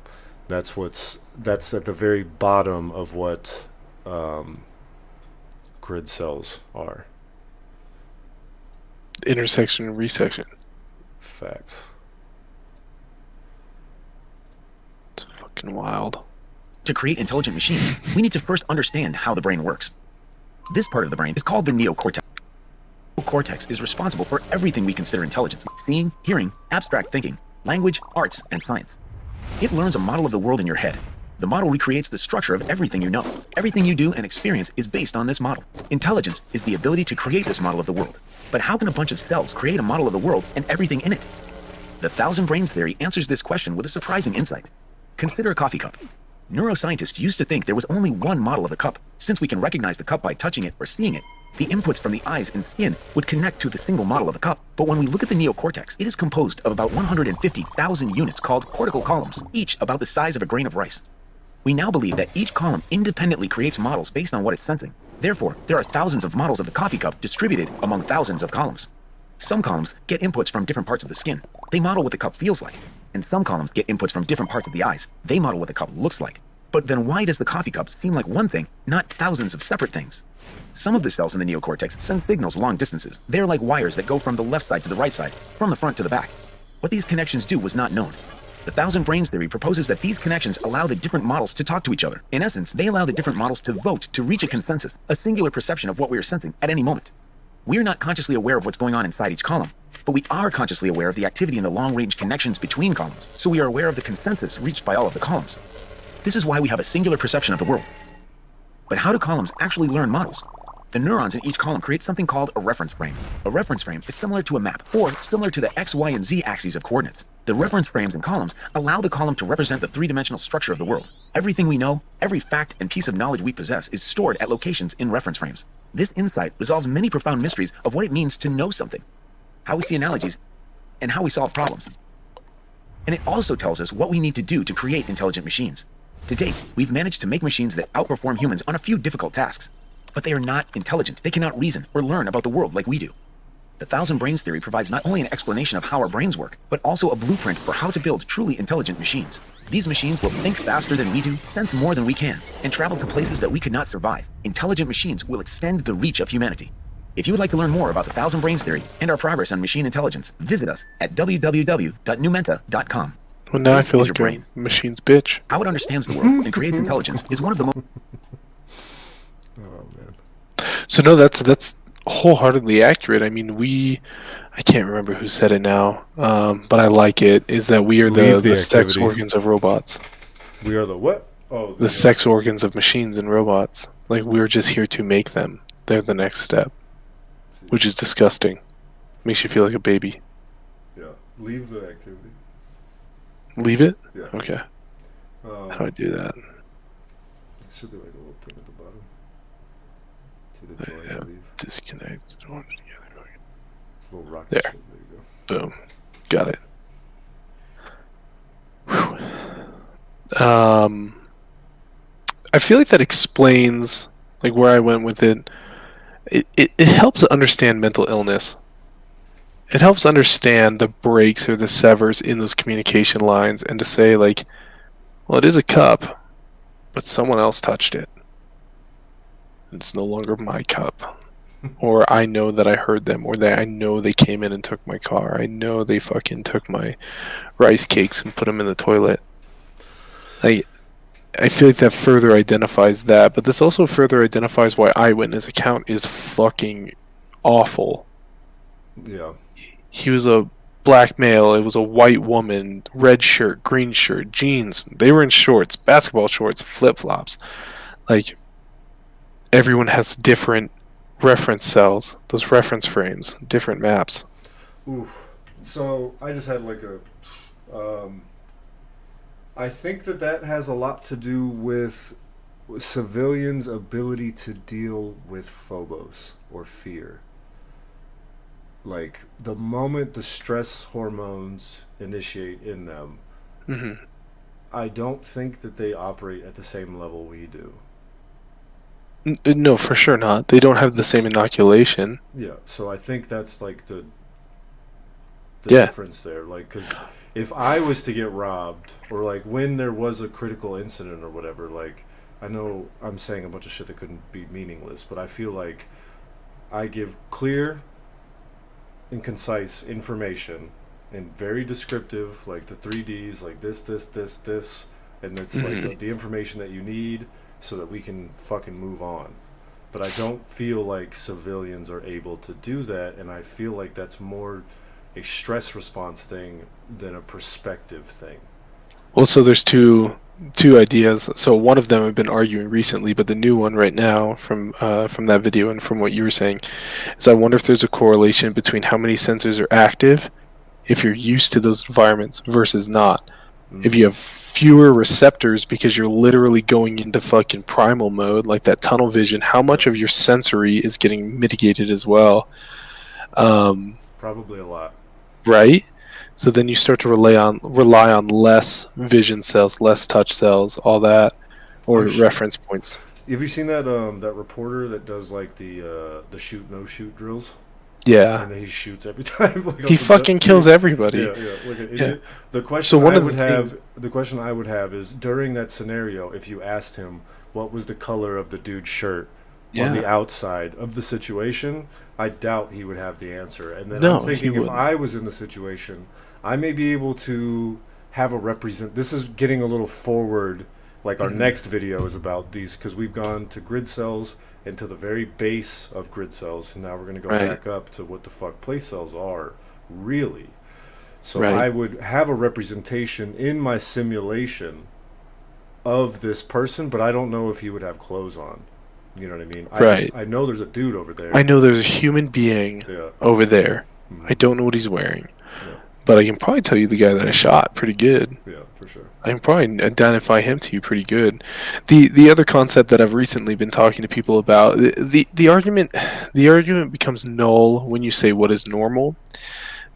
Speaker 2: that's at the very bottom of what grid cells are.
Speaker 1: Intersection and resection.
Speaker 2: Facts.
Speaker 1: It's fucking wild.
Speaker 5: To create intelligent machines, we need to first understand how the brain works. This part of the brain is called the neocortex. The neocortex is responsible for everything we consider intelligence: seeing, hearing, abstract thinking, language, arts, and science. It learns a model of the world in your head. The model recreates the structure of everything you know. Everything you do and experience is based on this model. Intelligence is the ability to create this model of the world. But how can a bunch of cells create a model of the world and everything in it? The thousand brains theory answers this question with a surprising insight. Consider a coffee cup. Neuroscientists used to think there was only one model of the cup. Since we can recognize the cup by touching it or seeing it, the inputs from the eyes and skin would connect to the single model of the cup. But when we look at the neocortex, it is composed of about 150,000 units called cortical columns, each about the size of a grain of rice. We now believe that each column independently creates models based on what it's sensing. Therefore, there are thousands of models of the coffee cup distributed among thousands of columns. Some columns get inputs from different parts of the skin. They model what the cup feels like. And some columns get inputs from different parts of the eyes. They model what the cup looks like. But then why does the coffee cup seem like one thing, not thousands of separate things? Some of the cells in the neocortex send signals long distances. They're like wires that go from the left side to the right side, from the front to the back. What these connections do was not known. The thousand brains theory proposes that these connections allow the different models to talk to each other. In essence, they allow the different models to vote to reach a consensus, a singular perception of what we are sensing at any moment. We are not consciously aware of what's going on inside each column, but we are consciously aware of the activity in the long-range connections between columns, so we are aware of the consensus reached by all of the columns. This is why we have a singular perception of the world. But how do columns actually learn models? The neurons in each column create something called a reference frame. A reference frame is similar to a map, or similar to the X, Y, and Z axes of coordinates. The reference frames in columns allow the column to represent the three-dimensional structure of the world. Everything we know, every fact and piece of knowledge we possess is stored at locations in reference frames. This insight resolves many profound mysteries of what it means to know something, how we see analogies, and how we solve problems. And it also tells us what we need to do to create intelligent machines. To date, we've managed to make machines that outperform humans on a few difficult tasks. But they are not intelligent. They cannot reason or learn about the world like we do. The thousand brains theory provides not only an explanation of how our brains work, but also a blueprint for how to build truly intelligent machines. These machines will think faster than we do, sense more than we can, and travel to places that we could not survive. Intelligent machines will extend the reach of humanity. If you would like to learn more about the thousand brains theory and our progress on machine intelligence, visit us at www.numenta.com.
Speaker 1: Well, now
Speaker 5: This
Speaker 1: I feel
Speaker 5: is
Speaker 1: like
Speaker 5: your
Speaker 1: a
Speaker 5: brain.
Speaker 1: machine's bitch.
Speaker 5: How it understands the world and creates intelligence is one of the most...
Speaker 2: Oh man.
Speaker 1: So no, that's wholeheartedly accurate. I mean, I can't remember who said it now, but I like it. Is that we are
Speaker 2: Leave the
Speaker 1: the sex
Speaker 2: activity.
Speaker 1: organs of robots,
Speaker 2: We are the what? Oh,
Speaker 1: the sex organs of machines and robots. Like we're just here to make them. They're the next step, which is disgusting. Makes you feel like a baby.
Speaker 2: Yeah. Leave the activity.
Speaker 1: Leave it.
Speaker 2: Yeah.
Speaker 1: Okay. How do I do that?
Speaker 2: It should be like a little thing at the bottom. See the join
Speaker 1: Yeah.
Speaker 2: and leave.
Speaker 1: Disconnect.
Speaker 2: It's a little rocket
Speaker 1: There.
Speaker 2: ship. There you go.
Speaker 1: Boom. Got it. Whew. I feel like that explains like where I went with it. It helps understand mental illness. it helps understand the breaks or the severs in those communication lines, and to say like, well, it is a cup, but someone else touched it. It's no longer my cup. Or I know that I heard them, or that I know they came in and took my car. I know they fucking took my rice cakes and put them in the toilet. I feel like that further identifies that, but this also further identifies why eyewitness account is fucking awful.
Speaker 2: Yeah.
Speaker 1: He was a black male, it was a white woman, red shirt, green shirt, jeans. They were in shorts, basketball shorts, flip-flops. Like, everyone has different reference cells, those reference frames, different maps.
Speaker 2: Ooh. So I just had like I think that has a lot to do with civilians' ability to deal with phobos or fear. Like the moment the stress hormones initiate in them,
Speaker 1: hmm
Speaker 2: I don't think that they operate at the same level we do.
Speaker 1: No, for sure not. They don't have the same inoculation.
Speaker 2: Yeah, so I think that's like the
Speaker 1: Yeah.
Speaker 2: difference there. Like, because if I was to get robbed, or like when there was a critical incident or whatever, like, I know I'm saying a bunch of shit that couldn't be meaningless, but I feel like I give clear and concise information and very descriptive, like the 3Ds, like this, and it's like the information that you need so that we can fucking move on. But I don't feel like civilians are able to do that, and I feel like that's more a stress response thing than a perspective thing.
Speaker 1: Well, so there's two ideas. So one of them I've been arguing recently, but the new one right now from that video and from what you were saying is I wonder if there's a correlation between how many sensors are active if you're used to those environments versus not. If you have fewer receptors because you're literally going into fucking primal mode, like that tunnel vision, how much of your sensory is getting mitigated as well?
Speaker 2: Probably a lot.
Speaker 1: Right? So then you start to rely on less vision cells, less touch cells, all that, or reference points.
Speaker 2: Have you seen that that reporter that does like the shoot no shoot drills?
Speaker 1: Yeah.
Speaker 2: And then he shoots every time. Like
Speaker 1: He fucking kills everybody.
Speaker 2: Yeah, like an idiot. The question
Speaker 1: So one
Speaker 2: I
Speaker 1: of
Speaker 2: would
Speaker 1: the
Speaker 2: have,
Speaker 1: things-
Speaker 2: the question I would have is during that scenario, if you asked him what was the color of the dude's shirt on the outside of the situation, I doubt he would have the answer. And then
Speaker 1: No,
Speaker 2: I'm thinking
Speaker 1: he
Speaker 2: if
Speaker 1: wouldn't.
Speaker 2: I was in the situation, I may be able to have a represent. This is getting a little forward. Like our next video is about these, because we've gone to grid cells and to the very base of grid cells, and now we're going to go
Speaker 1: Right.
Speaker 2: back up to what the fuck place cells are, really. So
Speaker 1: Right.
Speaker 2: I would have a representation in my simulation of this person, but I don't know if he would have clothes on. You know what I mean?
Speaker 1: Right.
Speaker 2: I know there's a dude over there.
Speaker 1: I know there's a human being
Speaker 2: Yeah.
Speaker 1: over there.
Speaker 2: Mhm.
Speaker 1: I don't know what he's wearing,
Speaker 2: Yeah.
Speaker 1: but I can probably tell you the guy that I shot pretty good.
Speaker 2: Yeah, for sure.
Speaker 1: I can probably identify him to you pretty good. The other concept that I've recently been talking to people about, the argument becomes null when you say what is normal.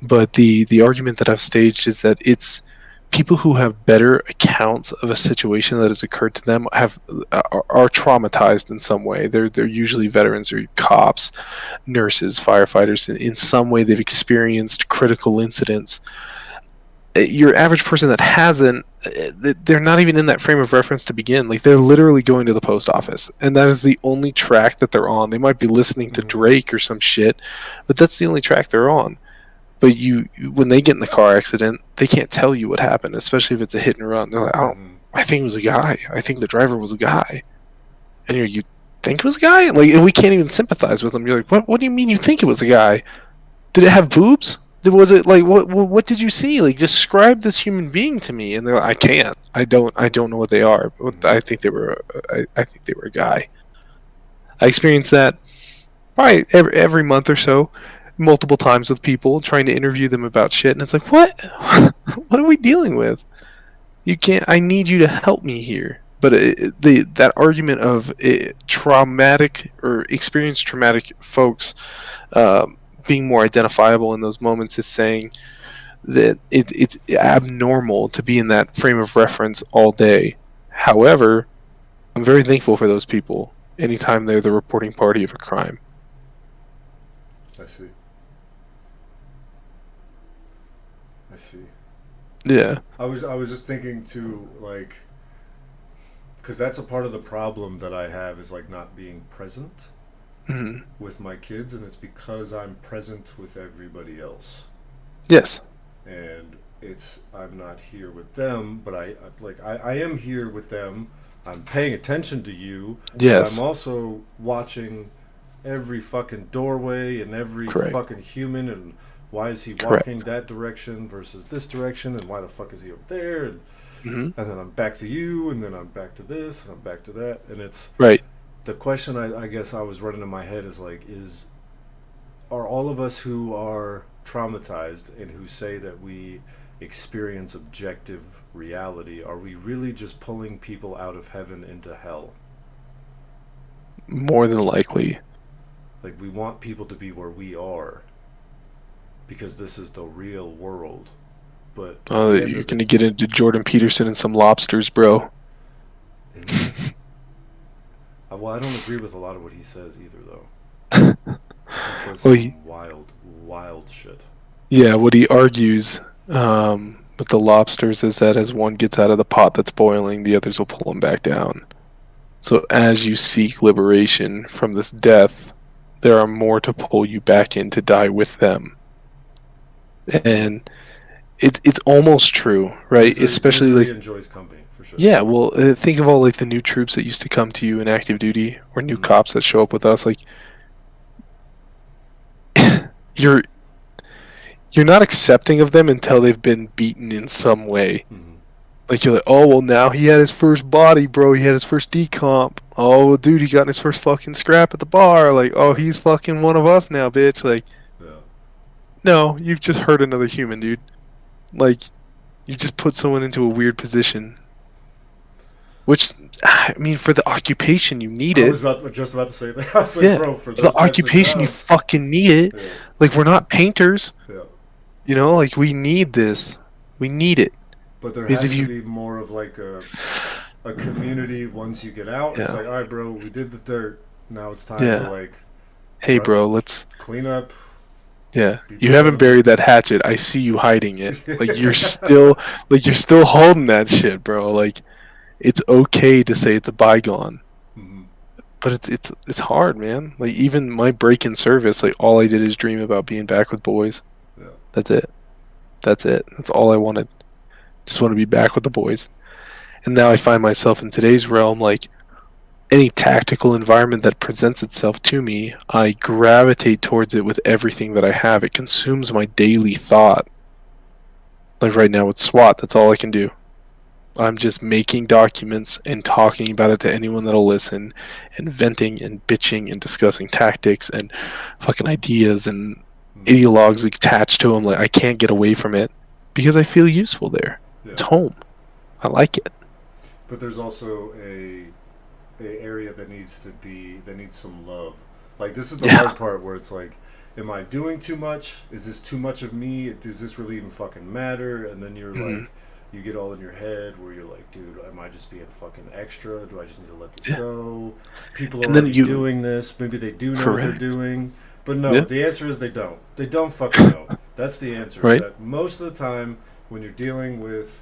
Speaker 1: But the argument that I've staged is that it's people who have better accounts of a situation that has occurred to them are traumatized in some way. They're usually veterans or cops, nurses, firefighters. In some way, they've experienced critical incidents. Your average person that hasn't, they're not even in that frame of reference to begin. Like, they're literally going to the post office, and that is the only track that they're on. They might be listening to Drake or some shit, but that's the only track they're on. But when they get in the car accident, they can't tell you what happened, especially if it's a hit and run. They're like, I think it was a guy. I think the driver was a guy. And you think it was a guy? Like, and we can't even sympathize with them. You're like, what do you mean you think it was a guy? Did it have boobs? Was it like what did you see? Like, describe this human being to me. And they're like, I can't. I don't know what they are. But I think they were a guy. I experienced that probably every month or so, multiple times with people trying to interview them about shit, and it's like, what are we dealing with? You can't. I need you to help me here. But that argument of traumatic or experienced traumatic folks being more identifiable in those moments is saying that it's abnormal to be in that frame of reference all day. However, I'm very thankful for those people anytime they're the reporting party of a crime.
Speaker 2: I see. I see.
Speaker 1: Yeah.
Speaker 2: I was just thinking too, like, because that's a part of the problem that I have is like not being present
Speaker 1: Mhm.
Speaker 2: with my kids, and it's because I'm present with everybody else,
Speaker 1: Yes.
Speaker 2: and I'm not here with them, but I am here with them. I'm paying attention to you, but I'm
Speaker 1: Yes.
Speaker 2: also watching every fucking doorway and every
Speaker 1: Correct.
Speaker 2: fucking human, and why is he walking
Speaker 1: Correct.
Speaker 2: that direction versus this direction, and why the fuck is he over there,
Speaker 1: Mhm.
Speaker 2: and then I'm back to you, and then I'm back to this, and I'm back to that, and it's
Speaker 1: Right.
Speaker 2: the question I guess I was running in my head is like, are all of us who are traumatized and who say that we experience objective reality, are we really just pulling people out of heaven into hell?
Speaker 1: More than likely.
Speaker 2: Like, we want people to be where we are because this is the real world. But at
Speaker 1: Oh,
Speaker 2: the end
Speaker 1: you're
Speaker 2: of the
Speaker 1: gonna get into Jordan Peterson and some lobsters, bro.
Speaker 2: well, I don't agree with a lot of what he says either, though. He says
Speaker 1: Well,
Speaker 2: some wild shit.
Speaker 1: yeah, what he argues with the lobsters is that as one gets out of the pot that's boiling, the others will pull him back down. So as you seek liberation from this death, there are more to pull you back in to die with them. And it's almost true, right? Especially
Speaker 2: Misery
Speaker 1: like,
Speaker 2: enjoys company, for sure.
Speaker 1: yeah, well, think of all like the new troops that used to come to you in active duty, or new cops that show up with us. Like, you're you're not accepting of them until they've been beaten in some way.
Speaker 2: Mm-hmm.
Speaker 1: Like, you're like, oh well, now he had his first body, bro. He had his first decomp. Oh well, dude, he got in his first fucking scrap at the bar. Like, oh, he's fucking one of us now, bitch. Like,
Speaker 2: Yeah.
Speaker 1: no, you've just hurt another human, dude. Like, you just put someone into a weird position. Which, I mean, for the occupation, you need
Speaker 2: I
Speaker 1: it.
Speaker 2: was just about to say that. I was like,
Speaker 1: Yeah,
Speaker 2: bro, for
Speaker 1: for the
Speaker 2: those types of
Speaker 1: occupation, you
Speaker 2: jobs.
Speaker 1: fucking need it.
Speaker 2: Yeah.
Speaker 1: Like, we're not painters.
Speaker 2: Yeah.
Speaker 1: You know, like, we need this. We need it.
Speaker 2: But there
Speaker 1: Because
Speaker 2: has
Speaker 1: if
Speaker 2: to
Speaker 1: you,
Speaker 2: be more of like a community once you get out. It's
Speaker 1: yeah,
Speaker 2: like, all right, bro, we did the dirt. Now it's time
Speaker 1: yeah.
Speaker 2: to like
Speaker 1: Hey, bro, let's.
Speaker 2: clean up.
Speaker 1: Yeah,
Speaker 2: Be
Speaker 1: you haven't
Speaker 2: presentable.
Speaker 1: buried that hatchet. I see you hiding it. Like, you're still, like, you're still holding that shit, bro. Like, it's okay to say it's a bygone,
Speaker 2: Mhm.
Speaker 1: but it's hard, man. Like, even my break in service, like, all I did is dream about being back with boys.
Speaker 2: Yeah.
Speaker 1: That's it. That's it. That's all I wanted. Just want to be back with the boys. And now I find myself in today's realm, like, any tactical environment that presents itself to me, I gravitate towards it with everything that I have. It consumes my daily thought. Like right now with SWAT, that's all I can do. I'm just making documents and talking about it to anyone that'll listen, and venting and bitching and discussing tactics and fucking ideas and ideologues attached to them. Like, I can't get away from it because I feel useful there.
Speaker 2: Yeah.
Speaker 1: It's home. I like it.
Speaker 2: But there's also a area that needs some love. Like, this is the
Speaker 1: Yeah.
Speaker 2: hard part where it's like, am I doing too much? Is this too much of me? Does this really even fucking matter? And then you're
Speaker 1: Mhm.
Speaker 2: like, you get all in your head where you're like, dude, am I just being fucking extra? Do I just need to let this
Speaker 1: Yeah.
Speaker 2: go? People are
Speaker 1: And then
Speaker 2: already doing this. Maybe they do know what
Speaker 1: Correct.
Speaker 2: they're doing. But no,
Speaker 1: Yeah.
Speaker 2: the answer is they don't. They don't fucking know. That's the answer.
Speaker 1: Right.
Speaker 2: That most of the time when you're dealing with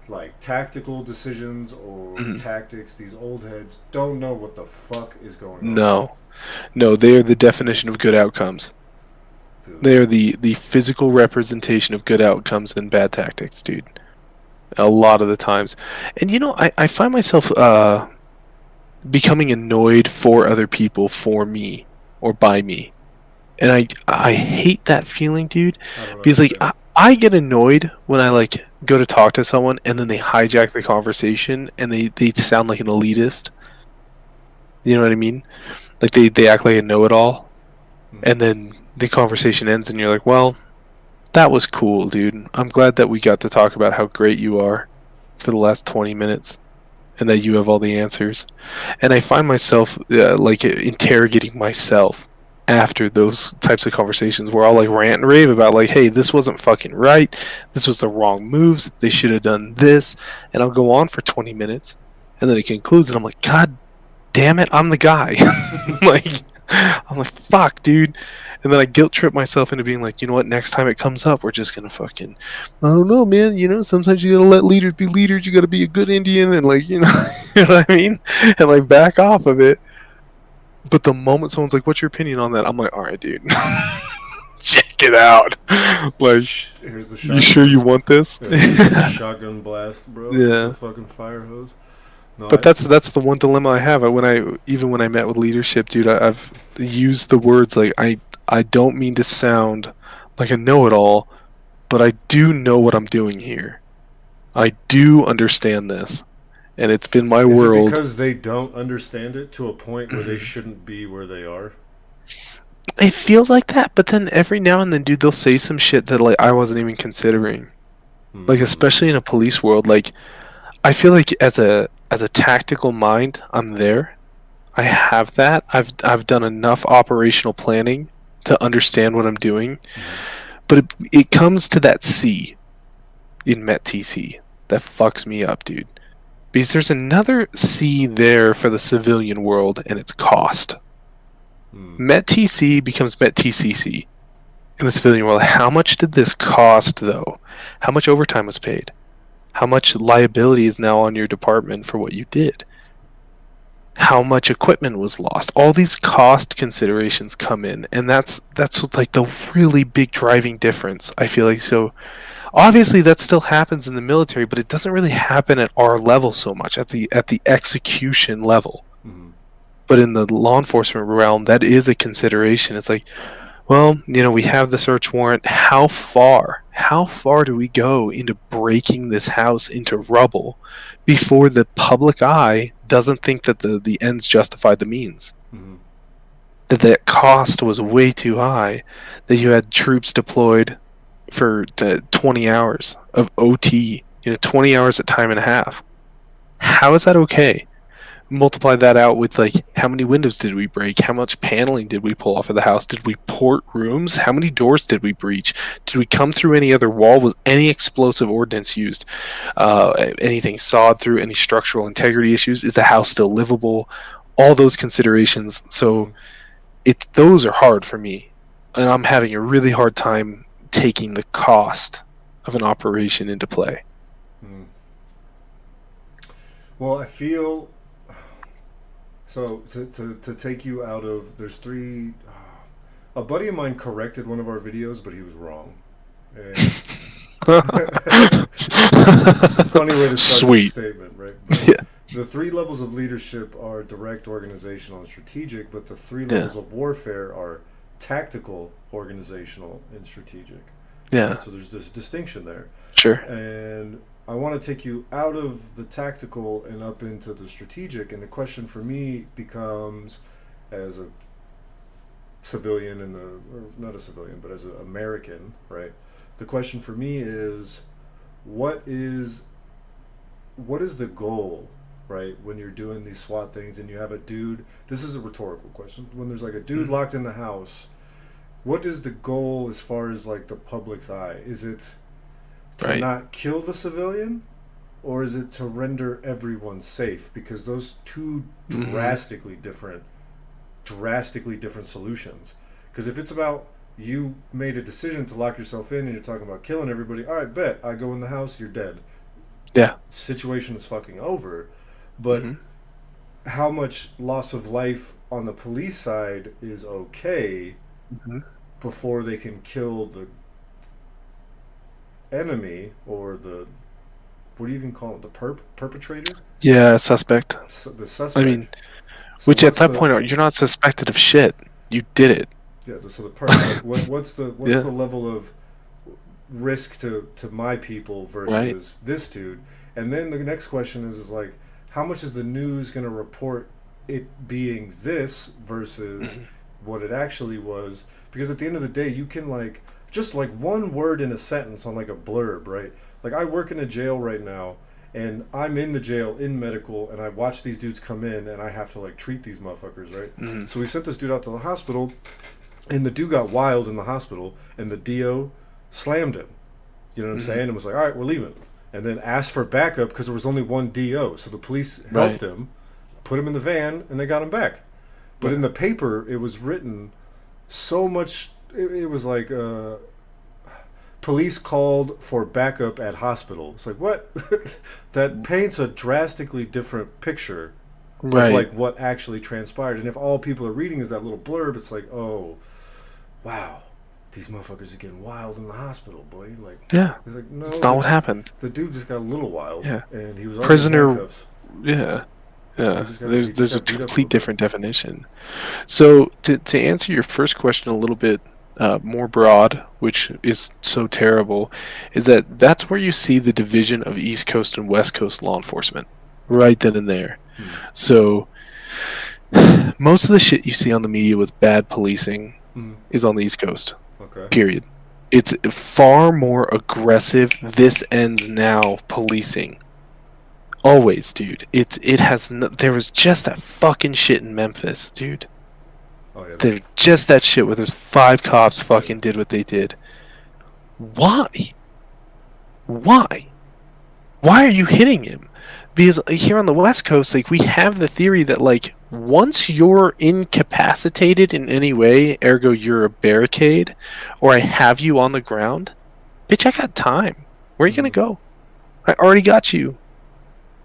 Speaker 2: like tactical decisions or
Speaker 1: Mhm.
Speaker 2: tactics, these old heads don't know what the fuck is going on.
Speaker 1: No, they are the definition of good outcomes.
Speaker 2: Dude.
Speaker 1: They are the physical representation of good outcomes and bad tactics, dude. A lot of the times. And you know, I find myself becoming annoyed for other people for me or by me. And I hate that feeling, dude.
Speaker 2: I don't
Speaker 1: Because like
Speaker 2: understand.
Speaker 1: I get annoyed when I like go to talk to someone and then they hijack the conversation and they sound like an elitist. You know what I mean? Like they act like a know-it-all, and then the conversation ends and you're like, well, that was cool, dude. I'm glad that we got to talk about how great you are for the last 20 minutes and that you have all the answers. And I find myself like interrogating myself after those types of conversations where I'll like rant and rave about like, hey, this wasn't fucking right. This was the wrong moves. They should have done this. And I'll go on for 20 minutes and then it concludes and I'm like, God damn it, I'm the guy. Like, I'm like, fuck, dude. And then I guilt trip myself into being like, you know what? Next time it comes up, we're just gonna fucking, I don't know, man. You know, sometimes you gotta let leaders be leaders. You gotta be a good Indian, and like, you know, you know what I mean, and like back off of it. But the moment someone's like, "What's your opinion on that?" I'm like, "All right, dude, check it out." Like,
Speaker 2: Here's the
Speaker 1: you
Speaker 2: shotgun.
Speaker 1: sure you want this?
Speaker 2: Yeah, here's the shotgun blast, bro.
Speaker 1: Yeah.
Speaker 2: The fucking fire hose. No,
Speaker 1: But that's the one dilemma I have. When I met with leadership, dude, I've used the words like I don't mean to sound like a know-it-all, but I do know what I'm doing here. I do understand this, and it's been my
Speaker 2: Is it
Speaker 1: world.
Speaker 2: because they don't understand it to a point where they
Speaker 1: Mhm.
Speaker 2: shouldn't be where they are?
Speaker 1: It feels like that, but then every now and then, dude, they'll say some shit that like I wasn't even considering. Like especially in a police world, like I feel like as a tactical mind, I'm there. I have that. I've done enough operational planning to understand what I'm doing. But it comes to that C in MET-TC that fucks me up, dude. Because there's another C there for the civilian world, and it's cost. MET-TC becomes MET-TCC in the civilian world. How much did this cost, though? How much overtime was paid? How much liability is now on your department for what you did? How much equipment was lost? All these cost considerations come in, and that's like the really big driving difference. I feel like so. Obviously, that still happens in the military, but it doesn't really happen at our level so much at the execution level. But in the law enforcement realm, that is a consideration. It's like, well, you know, we have the search warrant. How far? How far do we go into breaking this house into rubble before the public eye doesn't think that the ends justify the means? That cost was way too high, that you had troops deployed for 20 hours of OT, 20 hours at time and a half. How is that okay? Multiply that out with like how many windows did we break, how much paneling did we pull off of the house, did we port rooms, how many doors did we breach, did we come through any other wall, was any explosive ordnance used, anything sawed through, any structural integrity issues, is the house still livable, all those considerations. So those are hard for me, and I'm having a really hard time taking the cost of an operation into play.
Speaker 2: Well, I feel so to take you out of, there's three. A buddy of mine corrected one of our videos, but he was wrong. And funny way to start
Speaker 1: Sweet.
Speaker 2: the statement, right? But
Speaker 1: Yeah.
Speaker 2: the three levels of leadership are direct, organizational, and strategic, but the three levels of warfare are tactical, organizational, and strategic.
Speaker 1: Yeah.
Speaker 2: Right? So there's this distinction there.
Speaker 1: Sure.
Speaker 2: And I want to take you out of the tactical and up into the strategic. And the question for me becomes, as a civilian or not a civilian, but as an American, right? The question for me is, what is the goal, right? When you're doing these SWAT things and you have a dude, this is a rhetorical question. When there's like a dude locked in the house, what is the goal as far as like the public's eye? Is it to not kill the civilian, or is it to render everyone safe? Because those two drastically different solutions. Because if it's about you made a decision to lock yourself in and you're talking about killing everybody, all right, bet I go in the house, you're dead.
Speaker 1: Yeah.
Speaker 2: Situation is fucking over. But how much loss of life on the police side is okay before they can kill the enemy, or the, what do you even call it, the perpetrator?
Speaker 1: Yeah, suspect.
Speaker 2: The suspect.
Speaker 1: I mean,
Speaker 2: So
Speaker 1: which at
Speaker 2: what's
Speaker 1: that
Speaker 2: the-
Speaker 1: point, you're not suspected of shit. You did it.
Speaker 2: Yeah, so the like, what's the level of risk to my people versus this dude? And then the next question is like, how much is the news going to report it being this versus what it actually was? Because at the end of the day, you can like just like one word in a sentence on like a blurb, right? Like I work in a jail right now, and I'm in the jail in medical, and I watch these dudes come in, and I have to like treat these motherfuckers, right? So we sent this dude out to the hospital, and the dude got wild in the hospital, and the DO slammed him. You know what I'm saying? And was like, all right, we're leaving. And then asked for backup because there was only one DO. So the police helped him, put him in the van, and they got him back. But in the paper, it was written so much. It was like police called for backup at hospital. It's like, what? That paints a drastically different picture of
Speaker 1: Right.
Speaker 2: like what actually transpired. And if all people are reading is that little blurb, it's like, oh, wow, these motherfuckers are getting wild in the hospital, boy. Like,
Speaker 1: Yeah.
Speaker 2: it's like, no,
Speaker 1: It's not what happened.
Speaker 2: the dude just got a little wild.
Speaker 1: Yeah.
Speaker 2: And he was already
Speaker 1: Prisoner-
Speaker 2: in handcuffs.
Speaker 1: Yeah.
Speaker 2: So
Speaker 1: Yeah.
Speaker 2: he just got-
Speaker 1: There's
Speaker 2: he just
Speaker 1: a
Speaker 2: got beat up a little
Speaker 1: complete
Speaker 2: bit.
Speaker 1: different definition. So to answer your first question a little bit more broad, which is so terrible, is that's where you see the division of East Coast and West Coast law enforcement, right then and there. So most of the shit you see on the media with bad policing is on the East Coast.
Speaker 2: Okay.
Speaker 1: Period. It's far more aggressive. This ends now policing. Always, dude. It has. There was just that fucking shit in Memphis, dude.
Speaker 2: Oh yeah.
Speaker 1: There just that shit where there's 5 cops fucking did what they did. Why? Why? Why are you hitting him? Because here on the West Coast, like, we have the theory that, like, once you're incapacitated in any way, ergo you're a barricade, or I have you on the ground, bitch, I got time. Where are you gonna go? I already got you.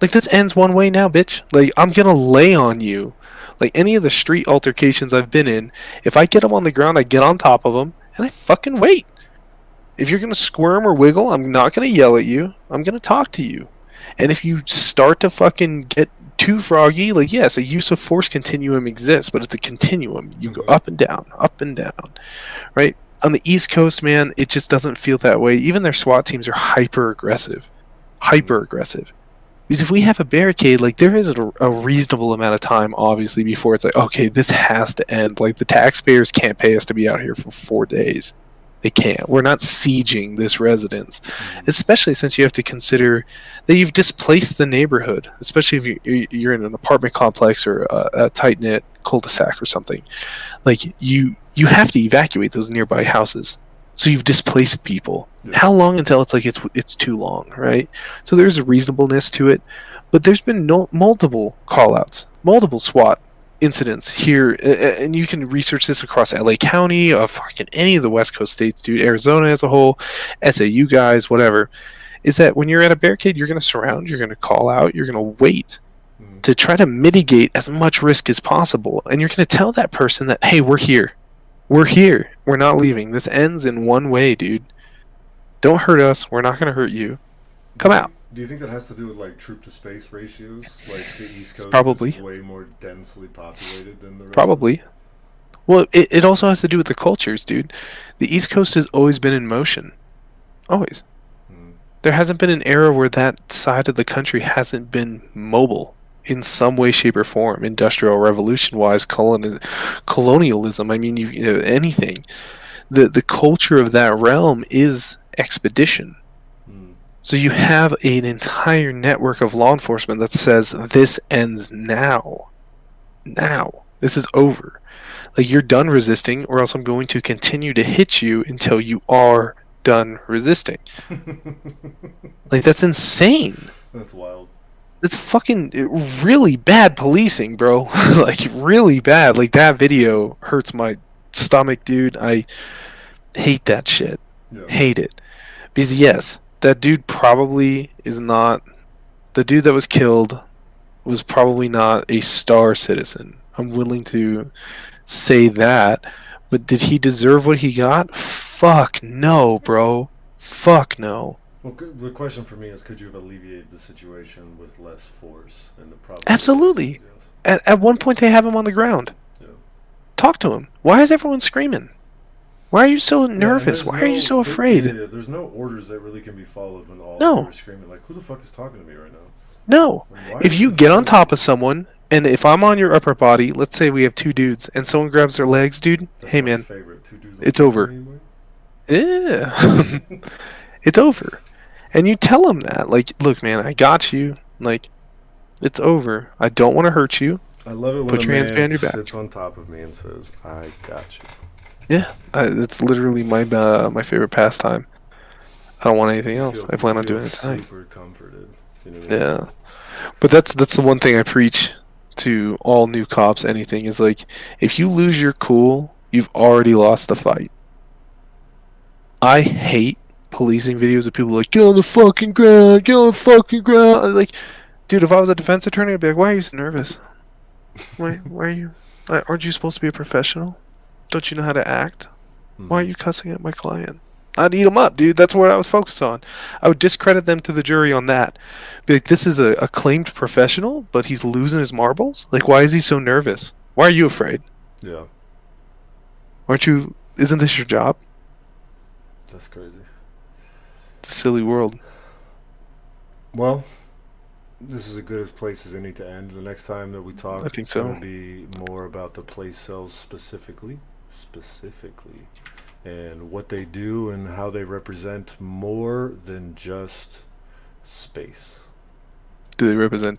Speaker 1: Like, this ends one way now, bitch. Like, I'm gonna lay on you. Like, any of the street altercations I've been in, if I get them on the ground, I get on top of them, and I fucking wait. If you're gonna squirm or wiggle, I'm not gonna yell at you. I'm gonna talk to you. And if you start to fucking get too froggy, like, yes, a use of force continuum exists, but it's a continuum. You go up and down, right? On the East Coast, man, it just doesn't feel that way. Even their SWAT teams are hyper aggressive. Because if we have a barricade, like, there is a reasonable amount of time, obviously, before it's like, okay, this has to end. Like, the taxpayers can't pay us to be out here for 4 days. They can't. We're not sieging this residence, especially since you have to consider that you've displaced the neighborhood, especially if you're in an apartment complex or a tight-knit cul-de-sac or something. Like, you have to evacuate those nearby houses. So you've displaced people.
Speaker 2: Yeah.
Speaker 1: How long until it's like it's too long, right? So there's a reasonableness to it, but there's been multiple call-outs, multiple SWAT incidents here, and you can research this across LA County, fucking any of the West Coast states, dude, Arizona as a whole, SAU guys, whatever, is that when you're at a barricade, you're going to surround, you're going to call out, you're going to wait to try to mitigate as much risk as possible, and you're going to tell that person that, hey, we're here, we're not leaving, this ends in one way, dude. Don't hurt us, we're not going to hurt you, come out.
Speaker 2: Do you think that has to do with like troop to space ratios? Like the East Coast
Speaker 1: Probably.
Speaker 2: is way more densely populated than the rest.
Speaker 1: Probably. Well, it also has to do with the cultures, dude. The East Coast has always been in motion. Always. There hasn't been an era where that side of the country hasn't been mobile in some way, shape, or form. Industrial revolution-wise, colonialism, I mean, anything. The culture of that realm is expedition. So you have an entire network of law enforcement that says this ends now. Now. This is over. Like, you're done resisting, or else I'm going to continue to hit you until you are done resisting. Like, that's insane.
Speaker 2: That's wild.
Speaker 1: It's fucking really bad policing, bro. Like, really bad. Like, that video hurts my stomach, dude. I hate that shit.
Speaker 2: Yeah.
Speaker 1: Hate it. Because, yes, that dude probably is not... The dude that was killed was probably not a star citizen. I'm willing to say that. But did he deserve what he got? Fuck no, bro. Fuck no.
Speaker 2: Well, the question for me is, could you have alleviated the situation with less force? And the problem.
Speaker 1: Absolutely.
Speaker 2: Yes.
Speaker 1: At one point, they have him on the ground.
Speaker 2: Yeah.
Speaker 1: Talk to him. Why is everyone screaming? Why are you so
Speaker 2: Yeah, and
Speaker 1: nervous?
Speaker 2: there's
Speaker 1: Why are you so
Speaker 2: there-
Speaker 1: afraid?
Speaker 2: Yeah, there's no orders that really can be followed when all
Speaker 1: No.
Speaker 2: people are screaming. Like, who the fuck is talking to me right now?
Speaker 1: No.
Speaker 2: And why
Speaker 1: If
Speaker 2: are
Speaker 1: you get on top of someone, and if I'm on your upper body, let's say we have 2 dudes, and someone grabs their legs, dude,
Speaker 2: That's
Speaker 1: hey
Speaker 2: my
Speaker 1: man,
Speaker 2: favorite. 2 dudes
Speaker 1: it's
Speaker 2: on
Speaker 1: over.
Speaker 2: anyway.
Speaker 1: Yeah. It's over. And you tell them that. Like, look, man, I got you. Like, it's over. I don't want to hurt you.
Speaker 2: I love it when
Speaker 1: Put
Speaker 2: a
Speaker 1: your hands
Speaker 2: man
Speaker 1: behind your back.
Speaker 2: sits on top of me and says, "I got you."
Speaker 1: Yeah. That's literally my favorite pastime. I don't want anything
Speaker 2: You
Speaker 1: else.
Speaker 2: feel-
Speaker 1: I plan
Speaker 2: you
Speaker 1: on
Speaker 2: feel
Speaker 1: doing it tonight.
Speaker 2: Super comforted. You know what I mean?
Speaker 1: Yeah. But that's the one thing I preach to all new cops anything is like, if you lose your cool, you've already lost the fight. I hate policing videos of people like, get on the fucking ground, get on the fucking ground. Like, dude, if I was a defense attorney, I'd be like, why are you so nervous? Why are you? Aren't you supposed to be a professional? Don't you know how to act? Why are you cussing at my client? I'd eat them up, dude. That's what I was focused on. I would discredit them to the jury on that. Be like, this is a acclaimed professional, but he's losing his marbles? Like, why is he so nervous? Why are you afraid?
Speaker 2: Yeah,
Speaker 1: Aren't you? Isn't this your job?
Speaker 2: that's crazy.
Speaker 1: It's a silly world.
Speaker 2: Well, this is as good a place as any to end. The next time that we talk,
Speaker 1: I think
Speaker 2: it's
Speaker 1: so.
Speaker 2: going to be more about the place cells specifically, and what they do and how they represent more than just space.
Speaker 1: Do they represent